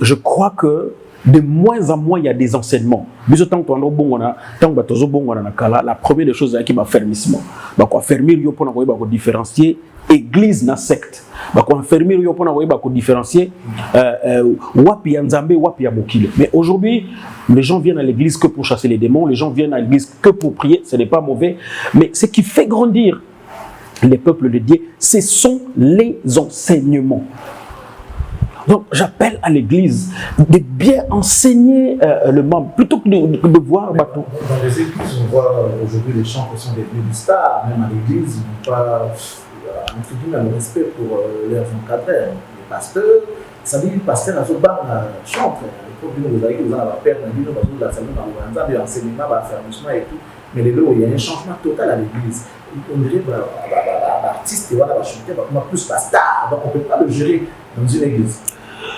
[SPEAKER 1] je crois que de moins en moins, il y a des enseignements. La première des choses qui m'a fermissement. Fermir pour différencier église na secte. Fermir pour différencier wapi ya nzambe wapi ya bokile. Mais aujourd'hui, les gens viennent à l'église que pour chasser les démons, les gens viennent à l'église que pour prier, ce n'est pas mauvais. Mais ce qui fait grandir les peuples de Dieu, ce sont les enseignements. Donc j'appelle à l'église de bien enseigner le membre, plutôt que de voir bateau.
[SPEAKER 2] Dans les églises, on voit aujourd'hui les chants qui sont devenus des stars, même à l'église, ils n'ont pas entre guillemets le respect pour leurs encadreurs. Les pasteurs, ça dit le pasteur a ce bar chante. Vous avez la paix, l'enseignement, l'affermissement et tout. Mais il y a un changement total à l'église. On dirait que l'artiste va chanter, on a plus la star, donc on ne peut pas le gérer dans une église.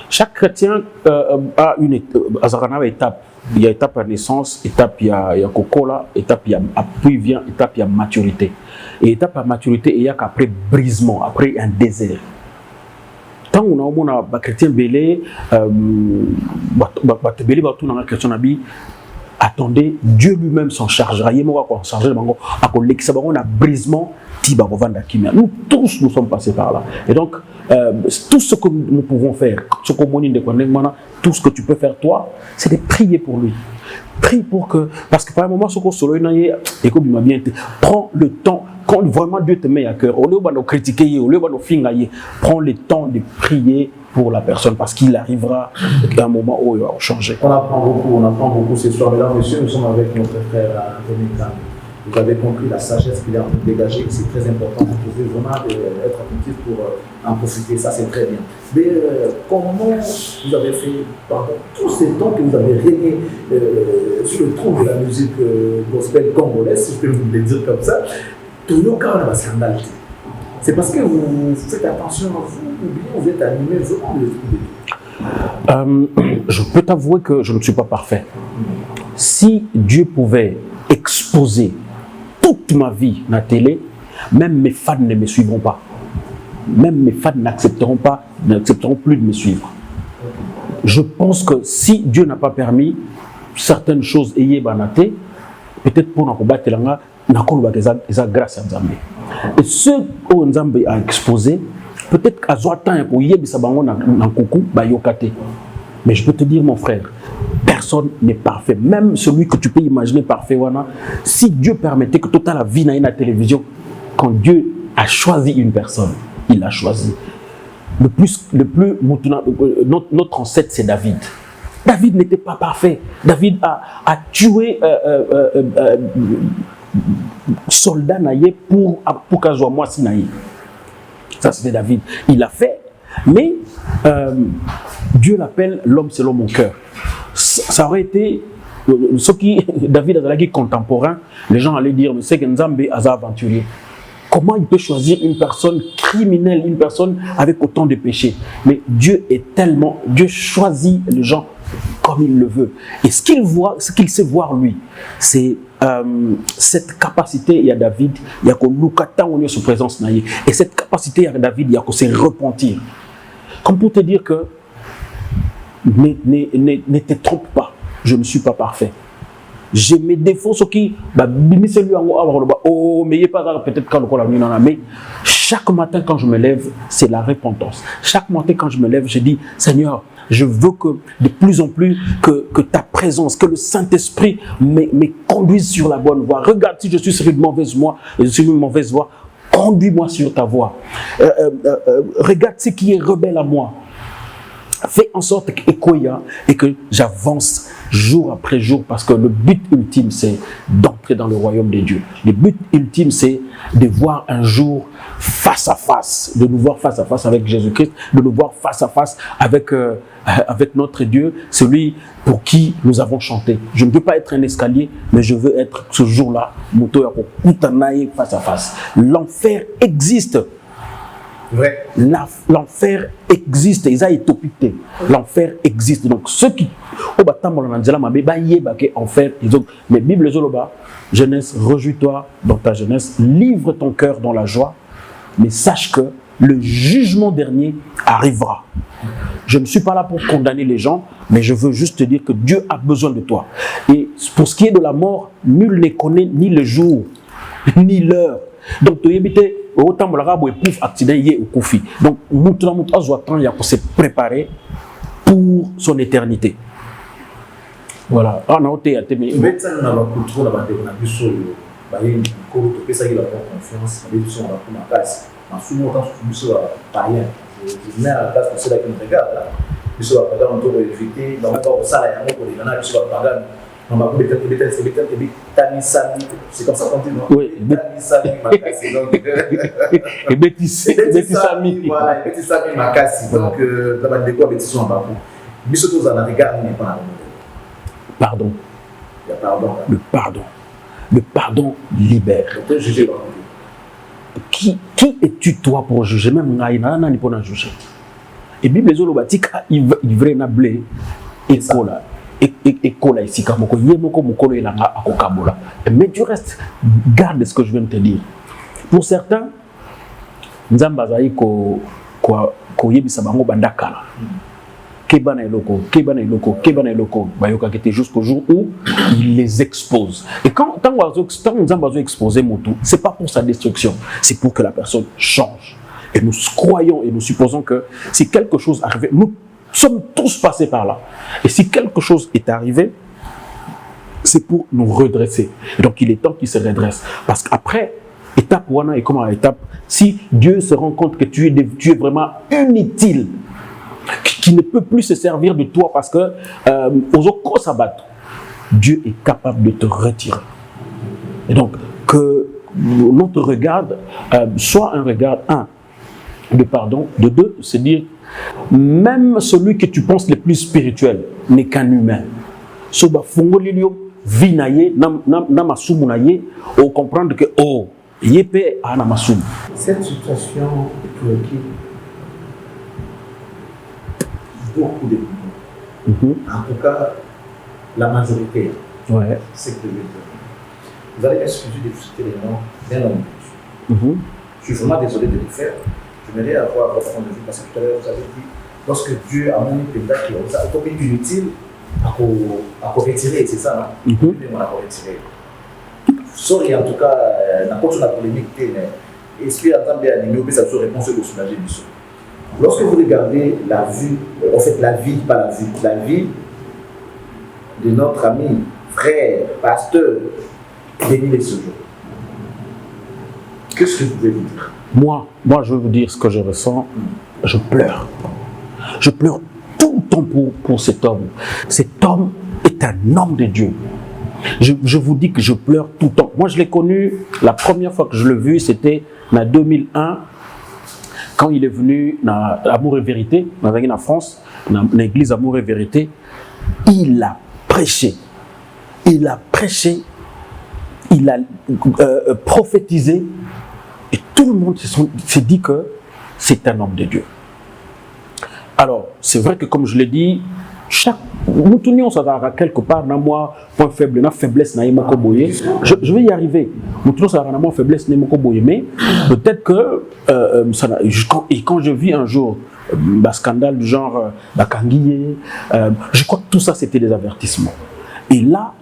[SPEAKER 1] Chaque chrétien a une étape. Il y a étape à naissance, étape il y a cocola, étape il y a puis vient étape il y a maturité. Et étape à maturité il y a qu'après brisement, après un désert. Tant on a au moins un chrétien belé, attendez, Dieu lui-même s'en chargera. Il s'en chargera. On a brisement. Nous tous nous sommes passés par là. Et donc, tout ce que nous pouvons faire, tout ce que tu peux faire toi, c'est de prier pour lui. Prie pour que, parce que par un moment, ce qu'on se bien, prends le temps, quand vraiment Dieu te met à cœur, au lieu de nous critiquer, au lieu de nous fingailler, prends le temps de prier pour la personne, parce qu'il arrivera un moment où il va changer.
[SPEAKER 2] On apprend beaucoup ce soir. Mesdames, messieurs, nous sommes avec notre frère Anthony Tam. Vous avez compris la sagesse qu'il a dégagée, c'est très important. Vous pouvez vraiment être attentif pour en profiter, ça c'est très bien. Mais comment vous avez fait pendant tous ces temps que vous avez régné sur le trône de la musique gospel congolaise, si je peux vous le dire comme ça, tout le monde a un scandale. C'est parce que vous faites attention à vous ou bien vous êtes animé vraiment de tout.
[SPEAKER 1] Je peux t'avouer que je ne suis pas parfait. Si Dieu pouvait exposer toute ma vie à la télé, même mes fans ne me suivront pas. Même mes fans n'accepteront plus de me suivre. Je pense que si Dieu n'a pas permis certaines choses ayées banaté, peut-être pour nous combattre là, n'a grâce à Nzambe. Et ce que Nzambe a exposé, peut-être qu'à Zoatan pour y na coucou ba yokate. Mais je peux te dire mon frère, personne n'est parfait. Même celui que tu peux imaginer parfait, si Dieu permettait que toute la vie n'ait la télévision, quand Dieu a choisi une personne, il l'a choisi. Notre ancêtre, c'est David. David n'était pas parfait. David a tué soldat naïe pour qu'à soit moi si naïe. Ça, c'était David. Il l'a fait, mais Dieu l'appelle l'homme selon mon cœur. Ça aurait été ce qui David a contemporain, les gens allaient dire mais c'est que Nzambe est aventurier. Comment il peut choisir une personne criminelle, une personne avec autant de péchés? Mais Dieu choisit les gens comme il le veut. Et ce qu'il voit, ce qu'il sait voir lui, c'est cette capacité, il y a David, il y a que Lukata on est sous présence naïe. Et cette capacité, il y a David, il y a que c'est repentir. Comme pour te dire que ne te trompe pas, je ne suis pas parfait. J'ai mes défauts, ce qui, oh, mais il n'y a pas peut-être quand on l'a mais chaque matin quand je me lève, c'est la repentance. Chaque matin quand je me lève, je dis, Seigneur, je veux que de plus en plus que ta présence, que le Saint-Esprit me conduise sur la bonne voie. Regarde si je suis sur une mauvaise voie, conduis-moi sur ta voie. Regarde ce qui est rebelle à moi. Fais en sorte que j'avance jour après jour, parce que le but ultime, c'est d'entrer dans le royaume de Dieu. Le but ultime, c'est de voir un jour face à face, de nous voir face à face avec Jésus-Christ, de nous voir face à face avec notre Dieu, celui pour qui nous avons chanté. Je ne veux pas être un escalier, mais je veux être ce jour-là, face à face. L'enfer existe.
[SPEAKER 2] Vrai.
[SPEAKER 1] L'enfer existe, l'enfer existe. Donc ceux qui enfer, mais Bible jeunesse, rejouis-toi dans ta jeunesse, livre ton cœur dans la joie, mais sache que le jugement dernier arrivera. Je ne suis pas là pour condamner les gens, mais je veux juste te dire que Dieu a besoin de toi. Et pour ce qui est de la mort, nul ne connaît ni le jour, ni l'heure. Donc, tu es autant que le pouf accident y est au koufi. Donc, nous il pour se préparer pour son éternité. Voilà. On a ôté à tes
[SPEAKER 2] confiance, je mets à la place de ceux-là qui nous regardent. Ils sont là, on doit éviter, on va ça, c'est comme ça qu'on dit, non?
[SPEAKER 1] Oui, et Bétissami.
[SPEAKER 2] Voilà, Bétissami Makassi. Donc, là, de quoi Bétisson en Babou. Mais surtout, on a regardé, n'est pas
[SPEAKER 1] pardon.
[SPEAKER 2] Il y a pardon.
[SPEAKER 1] Le pardon. Le pardon libère.
[SPEAKER 2] Donc, juger
[SPEAKER 1] qui es-tu toi pour juger? Même Naïna n'a pas juger. Et Bible les olobatik il vrai na blé et cola et cola ici comme ko yemoko mukolo elanga akokabola. Mais du reste, garde ce que je viens de te dire. Pour certains, nzamba zayi ko yebisa bango bandakala. Kebana eloko, bayoka qui était jusqu'au jour où il les expose. Et quand nous avons exposé Motu, c'est pas pour sa destruction, c'est pour que la personne change. Et nous croyons et nous supposons que si quelque chose arrive, nous sommes tous passés par là. Et si quelque chose est arrivé, c'est pour nous redresser. Et donc il est temps qu'il se redresse. Parce qu'après, étape 1 et comment étape, si Dieu se rend compte que tu es vraiment inutile, qui ne peut plus se servir de toi parce que aux autres sabbat, Dieu est capable de te retirer. Et donc que notre regard soit un regard de pardon, de deux, c'est dire même celui que tu penses le plus spirituel n'est qu'un humain. Soba fongolilio vinaye namasumunaye au comprendre que oh yepe anamasum.
[SPEAKER 2] Cette situation préoccupe beaucoup de gens. En tout cas, la majorité.
[SPEAKER 1] Ouais.
[SPEAKER 2] C'est que vous allez excuser de citer les noms bien nombreux. Je suis vraiment désolé de le faire. J'aimerais avoir votre point de vue parce que tout à l'heure vous avez dit lorsque Dieu a mis une pédale qui a été inutile à retirer, c'est ça, non? On a retiré. Sorry, en tout cas, n'importe la polémique, mais esprit attend bien animé, mais ça se réponse de soulager du sol. Lorsque vous regardez la vie, en fait la vie, pas la vie de notre ami, frère, pasteur, Denis Lessejour, qu'est-ce que vous pouvez vous dire?
[SPEAKER 1] Moi, je vais vous dire ce que je ressens. Je pleure. Je pleure tout le temps pour cet homme. Cet homme est un homme de Dieu. Je vous dis que je pleure tout le temps. Moi, je l'ai connu, la première fois que je l'ai vu, c'était en 2001, quand il est venu à Amour et Vérité, en France, dans l'église Amour et Vérité. Il a prêché. Il a prophétisé. Et tout le monde s'est dit que c'est un homme de Dieu. Alors, c'est vrai que comme je l'ai dit, nous tournions ça va quelque part dans moi point faible, dans faiblesse na imoko boye. Je vais y arriver. Nous tournions ça dans moi faiblesse na imoko boye, mais peut-être que quand je vis un jour un scandale du genre Bakanguié, je crois que tout ça c'était des avertissements. Et là,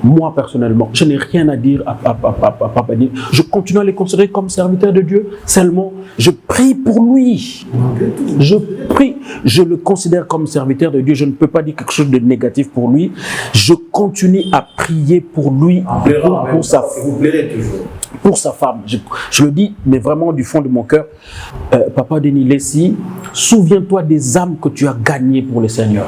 [SPEAKER 1] moi personnellement, je n'ai rien à dire à Papa Denis. Je continue à les considérer comme serviteur de Dieu. Seulement, je prie pour lui. Je prie. Je le considère comme serviteur de Dieu. Je ne peux pas dire quelque chose de négatif pour lui. Je continue à prier pour lui, pour sa femme. Je le dis, mais vraiment du fond de mon cœur. Papa Denis Lessi, souviens-toi des âmes que tu as gagnées pour le Seigneur.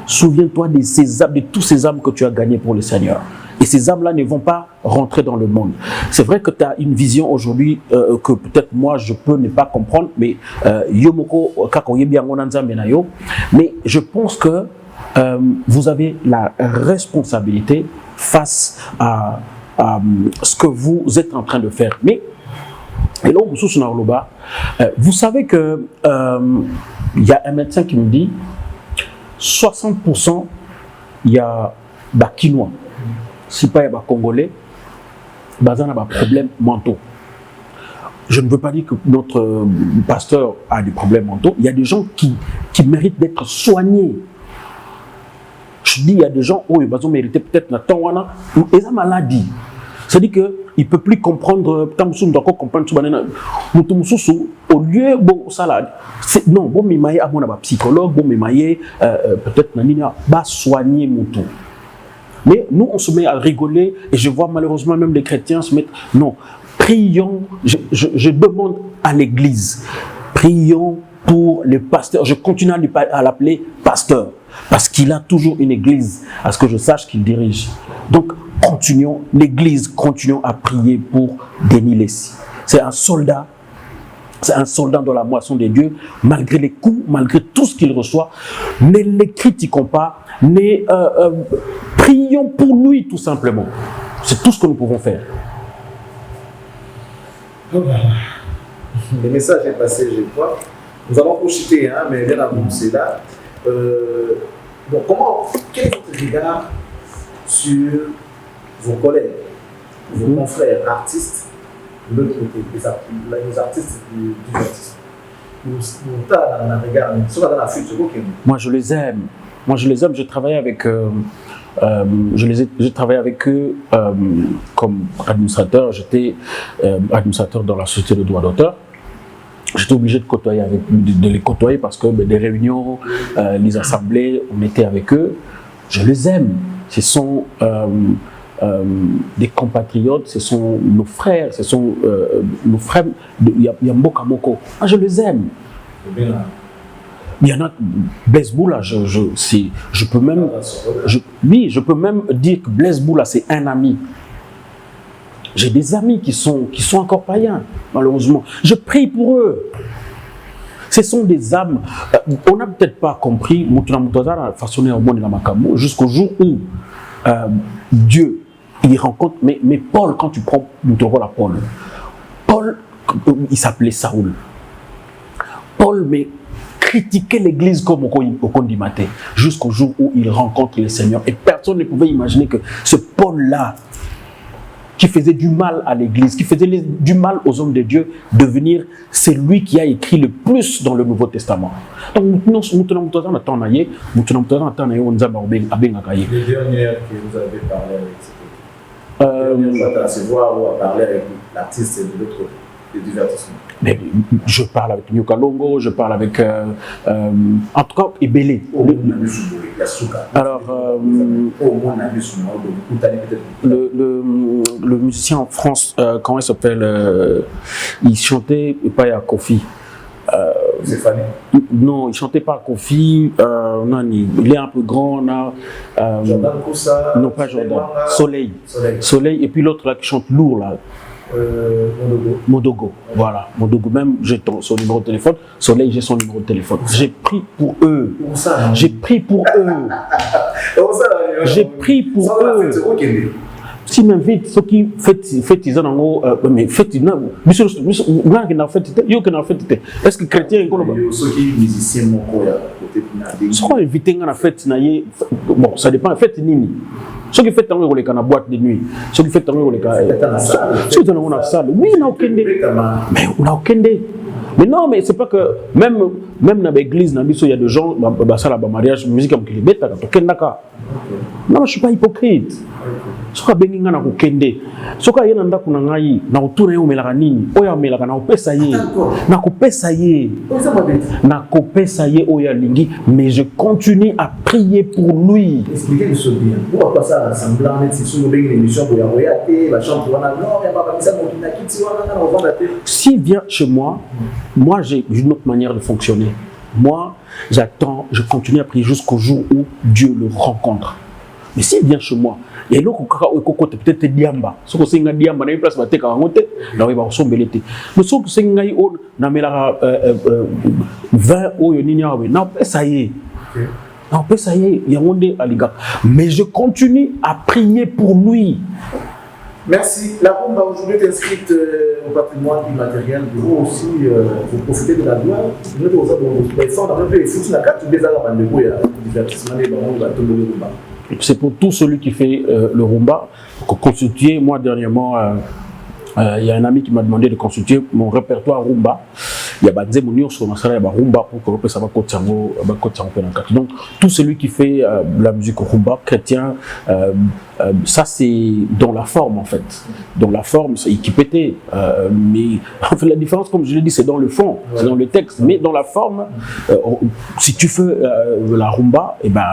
[SPEAKER 1] Souviens-toi de tous ces âmes que tu as gagnées pour le Seigneur. Et ces âmes-là ne vont pas rentrer dans le monde. C'est vrai que tu as une vision aujourd'hui que peut-être moi je peux ne pas comprendre, mais mais je pense que vous avez la responsabilité face à ce que vous êtes en train de faire. Mais et là, vous savez que il y a un médecin qui me dit 60% il y a des Kinois, si pas il y a des Congolais, ils ont des problèmes mentaux. je ne veux pas dire que notre pasteur a des problèmes mentaux. Il y a des gens qui méritent d'être soignés. Je dis, il y a des gens où ils vont mériter peut-être la temps, et ça maladie. C'est-à-dire qu'il ne peut plus comprendre, au lieu, bon, ça là, non, bon, mais il y a un psychologue, bon, mais il y a peut-être un soigner mon tour. Mais nous, on se met à rigoler, et je vois malheureusement même les chrétiens se mettre, non, prions, je demande à l'église, prions pour les pasteurs, je continue à l'appeler pasteur, parce qu'il a toujours une église, à ce que je sache qu'il dirige. Donc, continuons, l'église, continuons à prier pour Denis Lessi. C'est un soldat dans la moisson des dieux, malgré les coups, malgré tout ce qu'il reçoit. Ne les critiquons pas, mais prions pour lui tout simplement. C'est tout ce que nous pouvons faire.
[SPEAKER 2] Le message est passé, je crois. Nous avons profité, hein, mais bien avant cela. Donc, quel est votre regard sur vos collègues, vos confrères artistes, de l'autre côté, les artistes du divertissement?
[SPEAKER 1] Moi, je les aime. J'ai travaillé avec eux comme administrateur. J'étais administrateur dans la société de droit d'auteur. J'étais obligé de les côtoyer parce que des réunions, les assemblées, on était avec eux. Je les aime. Ce sont des compatriotes, ce sont nos frères, nos frères de Yamboka Moko. Ah, je les aime. Il y en a, Blaise Boula, je peux même dire que Blaise Boula, c'est un ami. J'ai des amis qui sont encore païens, malheureusement. Je prie pour eux. Ce sont des âmes. On n'a peut-être pas compris, façonné au monde de la Makamo, jusqu'au jour où Dieu, il rencontre. Mais Paul, quand tu prends Paul, il s'appelait Saoul. Paul, mais critiquait l'église comme au Kondimaté, jusqu'au jour où il rencontre le Seigneur. Et personne ne pouvait imaginer que ce Paul-là, qui faisait du mal à l'église, qui faisait du mal aux hommes de Dieu, devenir celui qui a écrit le plus dans le Nouveau Testament. Donc, les dernières que vous avez parlé avec,
[SPEAKER 2] c'est voir ou à parler avec l'artiste de l'autre côté, du divertissement.
[SPEAKER 1] Mais je parle avec Nyuka Longo, je parle avec en tout cas Ebele. Alors le musicien en France, comment il s'appelle, il chantait pas à Kofi. Non, il chantait pas à Kofi. Il est un peu grand.
[SPEAKER 2] Jordan Koussa,
[SPEAKER 1] non, pas Jordan. Soleil. Et puis l'autre là qui chante lourd là. Modogo. Voilà. Modogo, même j'ai son numéro de téléphone. Soleil, j'ai son numéro de téléphone. J'ai pris pour eux. J'ai pris pour eux. J'ai pris pour eux. Si m'invite, ceux qui fêtent, ils ont en haut, mais fêtent, est-ce que chrétien,
[SPEAKER 2] ceux qui musiciens, mon coya,
[SPEAKER 1] ce qu'on invite à la fête, bon, ça dépend, fête nini. Ceux qui fêtent en haut, les boîte de nuit, ceux qui fêtent en haut, les ceux qui ont la salle, oui, on a aucun dé. Mais on a aucun dé. Mais non, mais c'est pas que même dans l'église, il y a des gens, ça là, mariage, musique comme qu'il est non, je ne suis pas hypocrite. Ce que je suis hypocrite. Ce que je suis hypocrite. Mais je continue à prier pour lui.
[SPEAKER 2] Expliquez les choses bien. Pourquoi pas ça semblant si sur une émission pour la chambre
[SPEAKER 1] s'il vient chez moi, j'ai une autre manière de fonctionner. Moi, j'attends, je continue à prier jusqu'au jour où Dieu le rencontre. Mais s'il vient chez moi, et là, peut-être Diamba. Ce que c'est un Diamba, il place ma tête à monter, là, il va ressembler l'été. Mais ce que c'est un gars, on a 20 euros, non, ça y est. Non, ça y est, il y a un aliga. Mais je continue à prier pour lui.
[SPEAKER 2] Merci. La rumba aujourd'hui est inscrite au patrimoine immatériel. Vous aussi, vous profitez de la gloire. Nous
[SPEAKER 1] c'est pour tout celui qui fait le rumba. Constitué, moi dernièrement, Il y a un ami qui m'a demandé de consulter mon répertoire rumba. Il y a Banze Mounio sur ma salle, il y a rumba pour que ça va côté donc tout celui qui fait la musique rumba chrétien, ça c'est dans la forme en fait. Dans la forme, c'est qui pétait. Mais en fait, la différence, comme je l'ai dit, c'est dans le fond, c'est dans le texte. Mais dans la forme, si tu fais la rumba, et ben,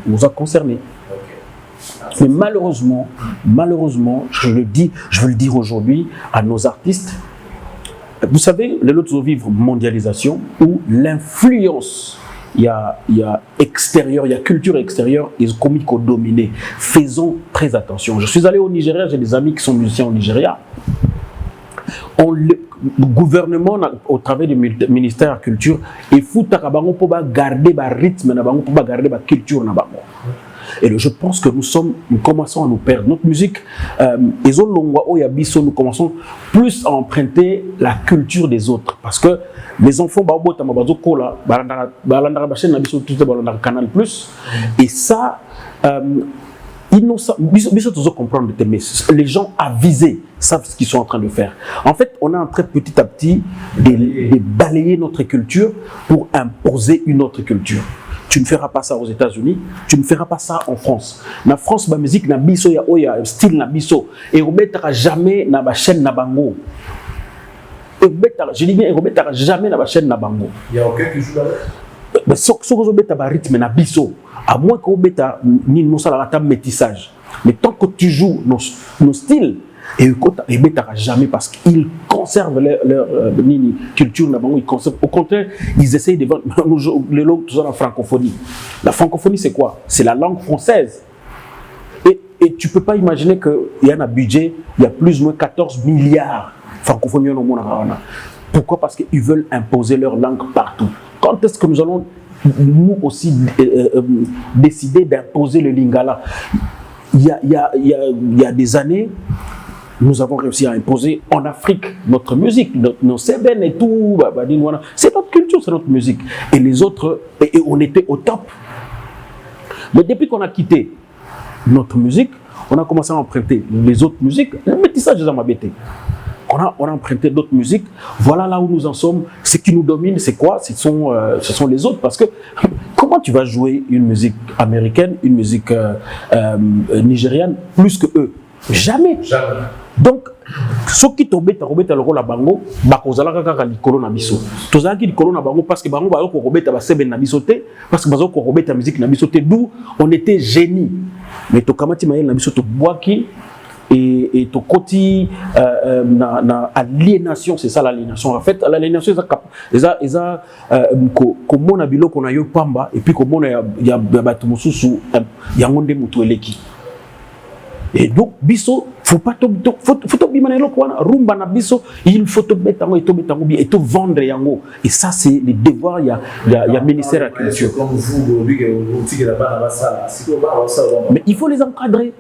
[SPEAKER 1] on va concerner. Mais malheureusement, je veux le dire aujourd'hui à nos artistes, vous savez, les autres vivent mondialisation où l'influence, il y a extérieur, il y a culture extérieure et comico dominé. Faisons très attention. Je suis allé au Nigeria, j'ai des amis qui sont musiciens au Nigeria. Le gouvernement, au travers du ministère de la Culture, il faut garder le rythme, pour garder la culture. Et je pense que nous commençons à nous perdre. Notre musique, nous commençons plus à emprunter la culture des autres. Parce que les enfants, Canal+, et ça, comprendre les gens avisés savent ce qu'ils sont en train de faire. En fait, on est en train petit à petit de balayer notre culture pour imposer une autre culture. Tu ne feras pas ça aux États-Unis, tu ne feras pas ça en France. La France, la musique, na biso ya style na biso. Et on mettra jamais na ba chaîne na bango. Je dis bien, on mettra jamais na ba chaîne na bango.
[SPEAKER 2] Il n'y a aucun qui joue là-bas.
[SPEAKER 1] Mais ce que vous mettez à rythme na biso, à moins que vous mettez ni nous ça la métissage. Mais tant que tu joues nos styles, et ils ne mettent jamais parce qu'ils conservent leur culture. Au contraire, ils essayent de vendre les langues tout ça en francophonie. La francophonie, c'est quoi? C'est la langue française. Et tu ne peux pas imaginer qu'il y a un budget, il y a plus ou moins 14 milliards de francophonie au monde. Pourquoi? Parce qu'ils veulent imposer leur langue partout. Quand est-ce que nous allons, nous aussi, décider d'imposer le lingala? Il y a des années, nous avons réussi à imposer en Afrique notre musique, nos sébènes et tout. C'est notre culture, c'est notre musique. Et les autres, et on était au top. Mais depuis qu'on a quitté notre musique, on a commencé à emprunter les autres musiques. Le métissage des amabétés. On a emprunté d'autres musiques. Voilà là où nous en sommes. Ce qui nous domine, c'est quoi? Ce sont les autres. Parce que comment tu vas jouer une musique américaine, une musique nigériane, plus que eux? Jamais. Donc, ce qui tombe le rôle à Bango, bakozala kaka likolo na biso. Tozalaki likolo na Bango parce que Bango ba ko robeta ba sebe na biso te, parce que bazo ko robeta musique na biso te, d'où on était génie. Mais to kamati mayel na biso to boaki et to koti na aliénation, c'est ça l'aliénation. En fait, l'aliénation eza comme na biloko na yo pamba et puis comme ya batu mususu ya ngonde mutu eleki. Et donc, biso, faut pas tout bimanelo quoi, rumba na biso, il faut tout mettre et tout vendre yango. Et ça, c'est les devoirs, il y a ministère de la culture. Mais il faut les encadrer.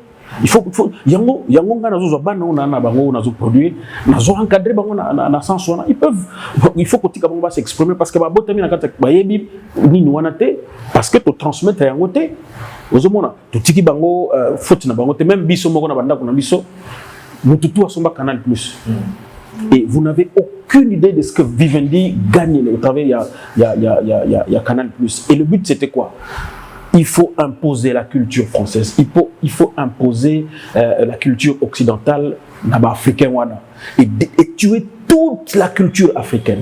[SPEAKER 1] Il faut yango ngana zo bana na bango na zo produire na zo encadrer bango na sens wana il faut que tika bango ba s'exprimer parce que ba botami na kata ba yebi ni wana te parce que to transmettre yango te ozomona to tiki bango faute na bango te même biso moko na banda ko na biso mututu asomba Canal+. Et vous n'avez aucune idée de ce que Vivendi gagne au travers il y a Canal+. Et le but c'était quoi? Il faut imposer la culture française. Il faut imposer la culture occidentale, africaine, et tuer toute la culture africaine.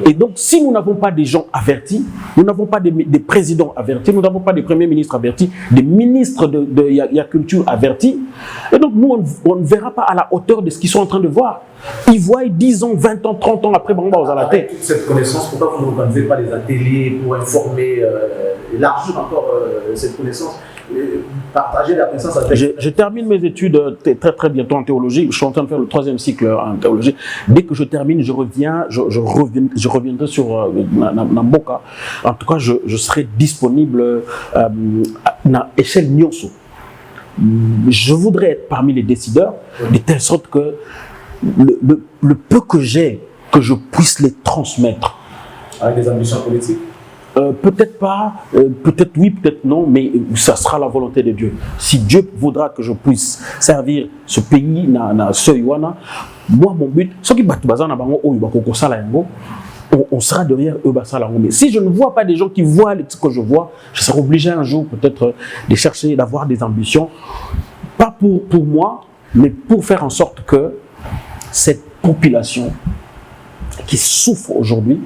[SPEAKER 1] Et donc, si nous n'avons pas des gens avertis, nous n'avons pas des présidents avertis, nous n'avons pas des premiers ministres avertis, des ministres de la culture avertis, et donc nous, on ne verra pas à la hauteur de ce qu'ils sont en train de voir. Ils voient 10 ans, 20 ans, 30 ans après, on va à la tête.
[SPEAKER 2] Toute cette connaissance, pourquoi vous n'organisez pas des ateliers pour informer, élargir encore cette connaissance, partager la connaissance avec...
[SPEAKER 1] Je termine mes études très très bientôt en théologie. Je suis en train de faire le 3e cycle en théologie. Dès que je termine, je reviendrai sur Namboka. En tout cas, je serai disponible à l'échelle Nyonso. Je voudrais être parmi les décideurs, de telle sorte que le peu que j'ai, que je puisse les transmettre.
[SPEAKER 2] Avec des ambitions politiques?
[SPEAKER 1] peut-être pas, peut-être oui, peut-être non, mais ça sera la volonté de Dieu. Si Dieu voudra que je puisse servir ce pays, na Soyuana, moi mon but, ce qui on sera derrière eux. Mais si je ne vois pas des gens qui voient ce que je vois, je serai obligé un jour peut-être de chercher, d'avoir des ambitions, pas pour moi, mais pour faire en sorte que cette population qui souffre aujourd'hui,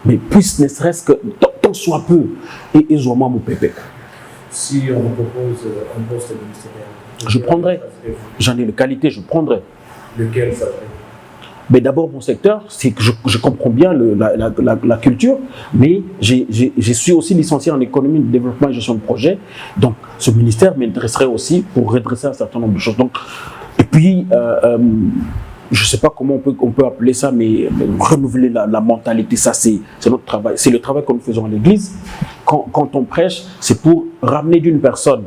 [SPEAKER 1] mais puisse ne serait-ce que tant soit peu et moi mon pépé.
[SPEAKER 2] Si on vous propose un poste ministériel,
[SPEAKER 1] je prendrai. J'en ai les qualités, je prendrai.
[SPEAKER 2] Lequel ça serait?
[SPEAKER 1] Mais d'abord, mon secteur, c'est que je comprends bien la culture, mais je suis aussi licencié en économie, de développement et gestion de projet. Donc, ce ministère m'intéresserait aussi pour redresser un certain nombre de choses. Donc, et puis, je ne sais pas comment on peut appeler ça, mais renouveler la mentalité, ça c'est notre travail. C'est le travail que nous faisons à l'église. Quand on prêche, c'est pour ramener d'une personne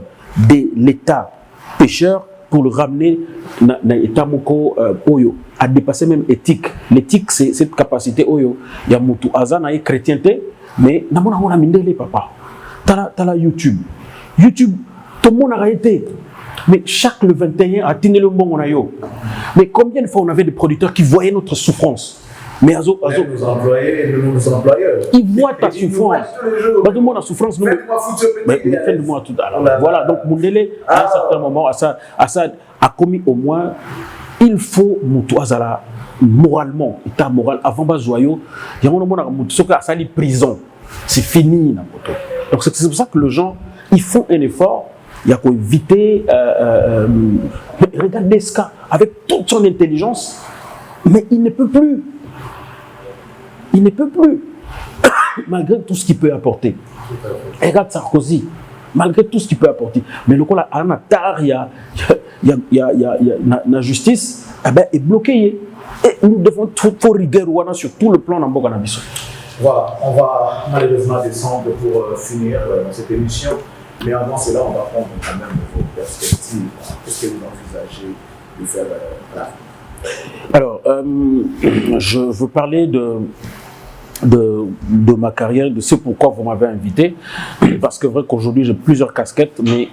[SPEAKER 1] de l'état pécheur pour le ramener dans l'état moko oyo, à dépasser même éthique. L'éthique, c'est cette capacité oyo. Il y a mutu azana et chrétienté, mais namona mona mindele papa. T'as YouTube. YouTube, tout le monde a arrêté. Mais chaque le 21 a tenu le bon on a yo. Mais combien de fois on avait des producteurs qui voyaient notre souffrance? Mais nos
[SPEAKER 2] employés, nos employeurs.
[SPEAKER 1] Ils voient ta souffrance. Tout le monde a souffrance. Faites-moi tout à l'heure. Voilà, donc Moundele, à un certain moment, Assad a commis au moins, il faut Moutouazala moralement, état moral, avant bas joyau, il y a un moment où Assali prison. C'est fini. Donc c'est pour ça que les gens, ils font un effort. Il y a qu'à éviter, regardez ce cas, avec toute son intelligence, mais il ne peut plus. Il ne peut plus, malgré tout ce qu'il peut apporter. Regarde Sarkozy, malgré tout ce qu'il peut apporter. Mais le coup là, la justice est bloquée. Et nous devons trop rigueur sur tout le plan dans Boganabiso.
[SPEAKER 2] Voilà, on va malheureusement descendre pour finir cette émission. Mais avant cela, on va prendre quand même vos perspectives. Qu'est-ce que vous envisagez de faire là?
[SPEAKER 1] Alors, je veux parler de ma carrière, de ce pourquoi vous m'avez invité. Parce que c'est vrai qu'aujourd'hui, j'ai plusieurs casquettes, mais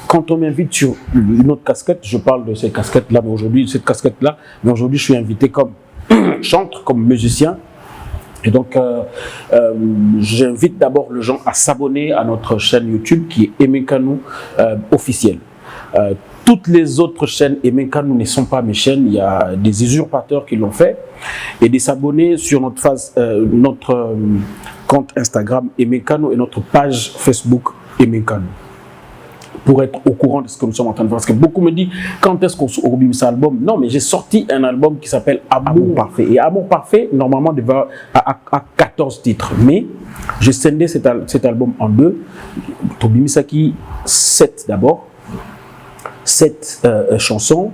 [SPEAKER 1] quand on m'invite sur une autre casquette, je parle de ces casquettes-là, mais aujourd'hui, cette casquette-là, mais aujourd'hui, je suis invité comme chanteur, comme musicien. Et donc, j'invite d'abord les gens à s'abonner à notre chaîne YouTube qui est Emekanou officiel. Toutes les autres chaînes Emekanou ne sont pas mes chaînes, il y a des usurpateurs qui l'ont fait. Et de s'abonner sur notre compte Instagram Emekanou et notre page Facebook Emekanou, pour être au courant de ce que nous sommes en train de faire. Parce que beaucoup me disent, quand est-ce qu'on sort cet album? Non, mais j'ai sorti un album qui s'appelle Amour Parfait. Et Amour Parfait, normalement, devait à 14 titres. Mais j'ai scindé cet album en deux. Tobi Misaki, 7 d'abord. 7 chansons.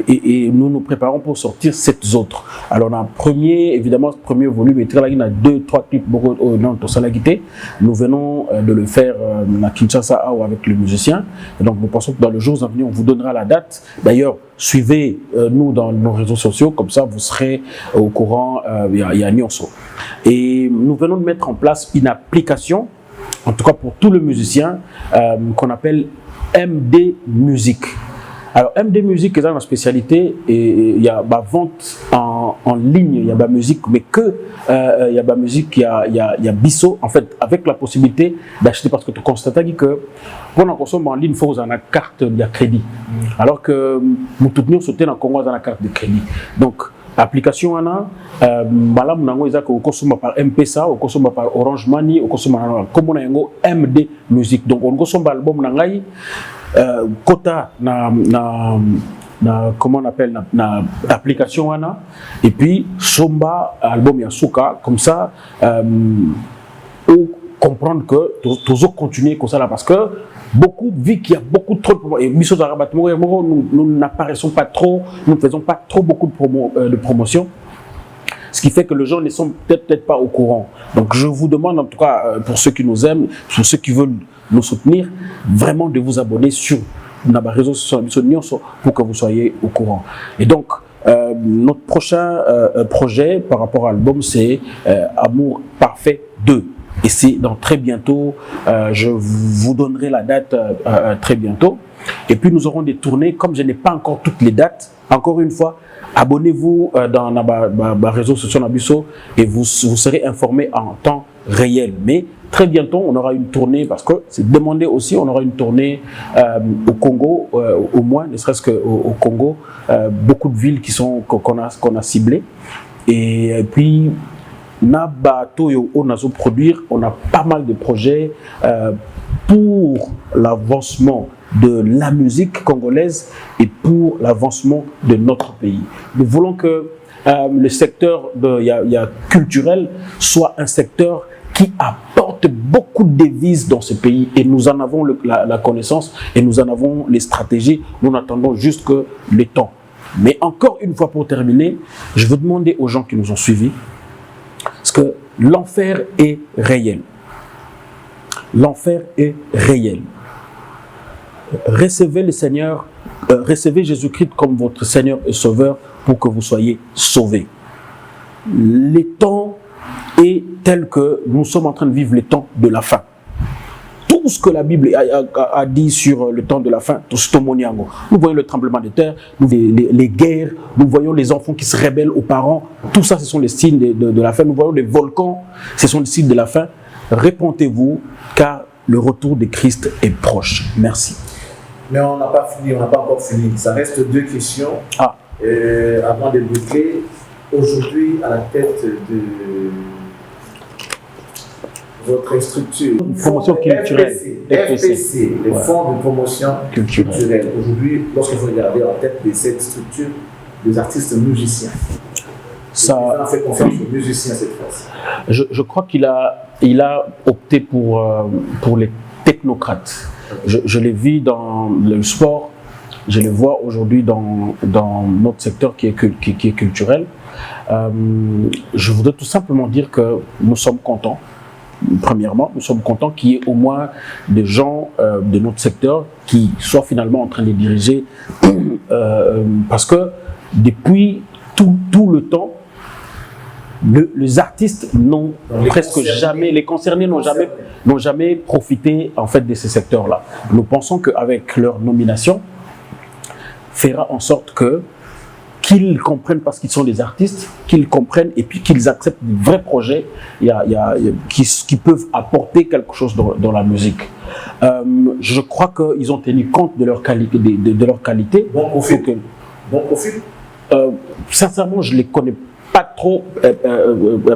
[SPEAKER 1] Et nous nous préparons pour sortir 7 autres. Alors, dans évidemment, ce premier volume, il y a 2-3 clips dans Salagité. Nous venons de le faire à Kinshasa avec le musicien. Et donc, nous pensons que dans le jour à venir, on vous donnera la date. D'ailleurs, suivez-nous dans nos réseaux sociaux, comme ça, vous serez au courant. Il y a Nyonso. Et nous venons de mettre en place une application, en tout cas pour tous les musiciens, qu'on appelle MD Musique. Alors, MD Musique, c'est une spécialité, et il y a la vente en ligne, il y a la musique, mais il y a la musique, il y a Bisso, en fait, avec la possibilité d'acheter, parce que tu constates que pour on consomme en ligne, il faut avoir une carte de crédit. Alors que nous tout sauter dans le Congo, dans la carte de crédit. Donc, l'application, on consomme par M-Pesa, on consomme par Orange Money, on consomme par MD Musique. Donc, on consomme l'album quota comment on appelle l'application et puis Somba album Yasuka comme ça pour comprendre que toujours continuer comme ça là parce que beaucoup vu qu'il y a beaucoup trop de promos et nous n'apparaissons pas trop, nous ne faisons pas trop beaucoup de promotion. Ce qui fait que les gens ne sont peut-être pas au courant. Donc je vous demande en tout cas, pour ceux qui nous aiment, pour ceux qui veulent nous soutenir, vraiment de vous abonner sur nos réseaux sociaux pour que vous soyez au courant. Et donc, notre prochain projet par rapport à l'album, c'est Amour Parfait 2. Et c'est dans très bientôt, je vous donnerai la date très bientôt. Et puis nous aurons des tournées, comme je n'ai pas encore toutes les dates, encore une fois, abonnez-vous dans les réseaux sociaux Nabiso et vous serez informés en temps réel. Mais très bientôt, on aura une tournée, parce que c'est demandé aussi, on aura une tournée au Congo, au moins, ne serait-ce qu'au Congo, beaucoup de villes qu'on a ciblées. Et puis, produire, on a pas mal de projets pour l'avancement de la musique congolaise et pour l'avancement de notre pays. Nous voulons que le secteur culturel soit un secteur qui apporte beaucoup de devises dans ce pays, et nous en avons la connaissance et nous en avons les stratégies. Nous n'attendons juste que le temps. Mais encore une fois, pour terminer, je veux demander aux gens qui nous ont suivis, parce que l'enfer est réel. L'enfer est réel. Recevez le Seigneur, recevez Jésus-Christ comme votre Seigneur et Sauveur pour que vous soyez sauvés. Les temps est tel que nous sommes en train de vivre les temps de la fin. Tout ce que la Bible a dit sur le temps de la fin, nous voyons le tremblement de terre, les guerres, nous voyons les enfants qui se rebellent aux parents, tout ça ce sont les signes de la fin. Nous voyons les volcans, ce sont les signes de la fin. Répentez-vous, car le retour de Christ est proche. Merci.
[SPEAKER 2] Mais on n'a pas fini, on n'a pas encore fini. Ça reste 2 questions. Avant de boucler, aujourd'hui, à la tête de votre structure,
[SPEAKER 1] promotion culturelle,
[SPEAKER 2] FPC, les fonds de promotion culturelle. Aujourd'hui, lorsque vous regardez en tête de cette structure, des artistes musiciens. Ça a fait confiance aux musiciens cette fois-ci.
[SPEAKER 1] Je crois qu'il a opté pour les technocrates. Je les vis dans le sport, je les vois aujourd'hui dans notre secteur qui est culturel. Je voudrais tout simplement dire que nous sommes contents. Premièrement, nous sommes contents qu'il y ait au moins des gens de notre secteur qui soient finalement en train de les diriger, parce que depuis tout le temps, les artistes n'ont presque jamais, les concernés n'ont jamais profité en fait de ces secteurs-là. Nous pensons qu'avec leur nomination, fera en sorte qu'ils comprennent, parce qu'ils sont des artistes, qu'ils comprennent et puis qu'ils acceptent des vrais projets qui peuvent apporter quelque chose dans la musique. Je crois qu'ils ont tenu compte de leur qualité. De leur qualité.
[SPEAKER 2] Bon profil.
[SPEAKER 1] Sincèrement, je ne les connais pas trop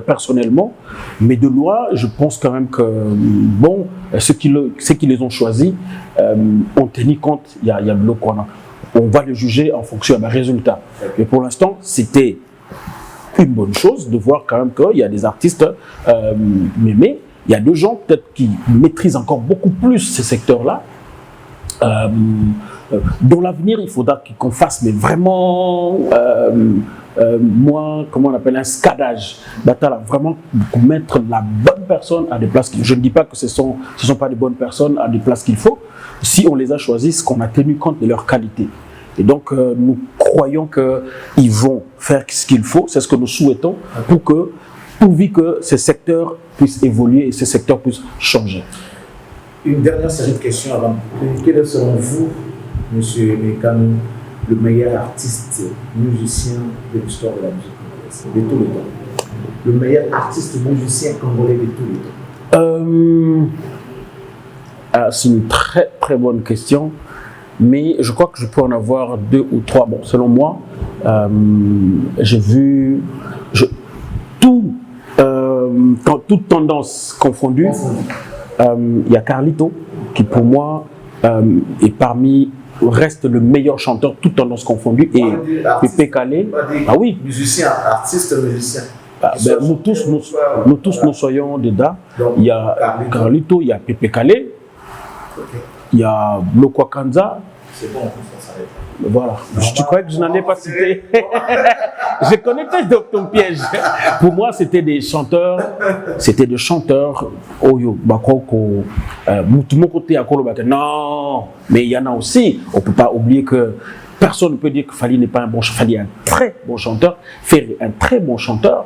[SPEAKER 1] personnellement, mais de loi, je pense quand même que ceux qui les ont choisis ont tenu compte. Il y a le qu'on a. On va le juger en fonction d'un résultat. Mais pour l'instant, c'était une bonne chose de voir quand même qu'il y a des artistes, mais il y a des gens peut-être qui maîtrisent encore beaucoup plus ces secteurs-là. Dans l'avenir, il faudra qu'on fasse, mais vraiment moins, comment on appelle, un scadage. Vraiment mettre la bonne personne à des places. Je ne dis pas que ce sont pas des bonnes personnes à des places qu'il faut. Si on les a choisis, c'est qu'on a tenu compte de leur qualité. Et donc, nous croyons qu'ils vont faire ce qu'il faut, c'est ce que nous souhaitons, pourvu que ces secteurs puissent évoluer et ces secteurs puissent changer.
[SPEAKER 2] Une dernière série de questions avant. Quel est selon vous, M. Mekano, le meilleur artiste musicien de l'histoire de la musique congolaise, de tous les temps? Le meilleur artiste musicien congolais de tous les temps?
[SPEAKER 1] C'est une très très bonne question, mais je crois que je peux en avoir 2 ou 3. Bon, selon moi, j'ai vu toute tendance confondue. Il y a Carlito qui pour moi reste le meilleur chanteur, toute tendance confondue, et Pépé Calé. Ah oui.
[SPEAKER 2] Musicien, artiste musicien.
[SPEAKER 1] Nous tous nous soyons dedans. Il y a Carlito, il y a Pépé Calé, il y a Lokwa Kanza.
[SPEAKER 2] C'est bon, ça s'arrête.
[SPEAKER 1] Voilà. Tu crois que je n'en ai pas cité? Je connais peut-être ton piège. Pour moi, c'était des chanteurs. Oyo, Bakoko, Moutumo côté à Kolobaka. Non, mais il y en a aussi. On ne peut pas oublier que personne ne peut dire que Fally n'est pas un bon chanteur. Fally est un très bon chanteur, Ferré un très bon chanteur.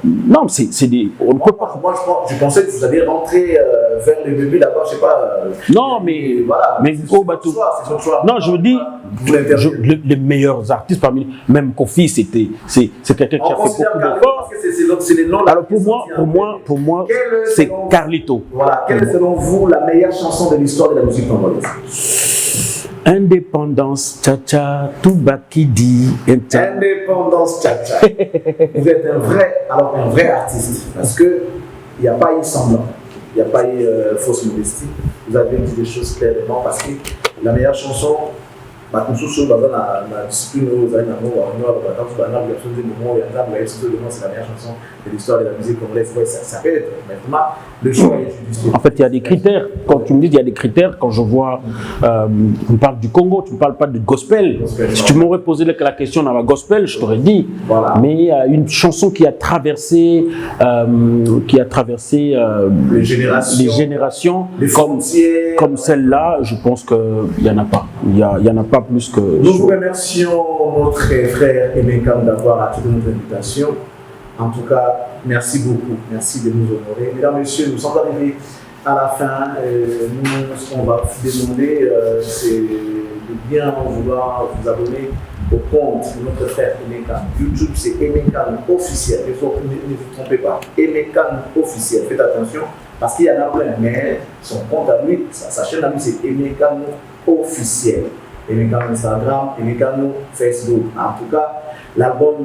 [SPEAKER 1] Non, c'est des. On ne peut pas.
[SPEAKER 2] Moi, je pensais que vous alliez rentrer vers le début d'abord, je sais pas.
[SPEAKER 1] Non, mais.
[SPEAKER 2] Voilà.
[SPEAKER 1] Mais au bateau.
[SPEAKER 2] C'est son choix.
[SPEAKER 1] Non, je veux dire, les meilleurs artistes parmi. Même Kofi, c'est quelqu'un qui a fait beaucoup d'efforts.
[SPEAKER 2] C'est les noms.
[SPEAKER 1] Alors pour moi, c'est Carlito.
[SPEAKER 2] Voilà. Quelle est selon vous la meilleure chanson de l'histoire de la musique congolaise?
[SPEAKER 1] Indépendance, tcha-tcha, Toubakidi.
[SPEAKER 2] Indépendance, tcha-tcha. Vous êtes un vrai artiste. Parce qu'il n'y a pas eu semblant. Il n'y a pas eu fausse modestie. Vous avez dit des choses clairement parce que la meilleure chanson, la discipline, c'est la meilleure chanson de l'histoire de la musique congolaise. Ça peut être. Maintenant, le choix est judicieux.
[SPEAKER 1] En fait, il y a des critères. Quand tu me dis qu'il y a des critères, quand je vois, tu me parles du Congo, tu ne me parles pas du gospel. Si tu m'aurais posé la question dans la gospel, je t'aurais dit. Voilà. Mais il y a une chanson qui a traversé, les générations comme celle-là. Je pense qu'il n'y en a pas. Il y en a pas plus que.
[SPEAKER 2] Nous vous remercions, notre frère Emekam, d'avoir accepté notre invitation. En tout cas, merci beaucoup. Merci de nous honorer. Mesdames, Messieurs, nous sommes arrivés à la fin. Nous, ce qu'on va vous demander, c'est de bien vouloir vous abonner au compte de notre frère Emekam. YouTube, c'est Emekam officiel. Ne vous trompez pas. Emekam officiel. Faites attention parce qu'il y en a plein. Mais son compte à lui, sa chaîne à lui, c'est Emekam officiel. Emekam Instagram, Emekam Facebook. En tout cas, l'album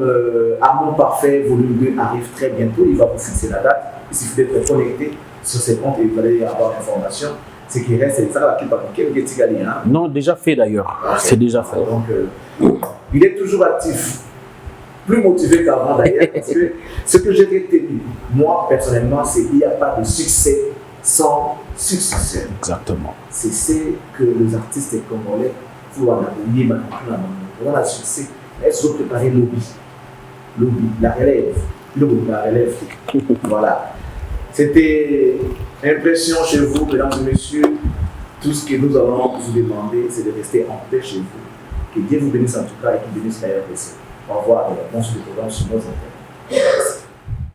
[SPEAKER 2] Amour Parfait, volume 2 arrive très bientôt. Il va vous fixer la date. Il suffit d'être connecté sur ses comptes et vous allez avoir l'information. Ce qui reste, c'est ça la clip avec quel Getigali.
[SPEAKER 1] Non, déjà fait d'ailleurs. Okay. C'est déjà fait.
[SPEAKER 2] Donc, il est toujours actif. Plus motivé qu'avant d'ailleurs. Parce que ce que j'ai retenu, moi personnellement, c'est qu'il n'y a pas de succès sans succès.
[SPEAKER 1] Exactement.
[SPEAKER 2] C'est ce que les artistes congolais font à la succès. Est-ce que vous préparez lobby, la relève. Voilà. C'était impression chez vous, mesdames et messieurs. Tout ce que nous allons vous demander, c'est de rester en paix chez vous. Que Dieu vous bénisse en tout cas et qu'il bénisse la RDC. Au revoir. On se retrouve sur nos antennes.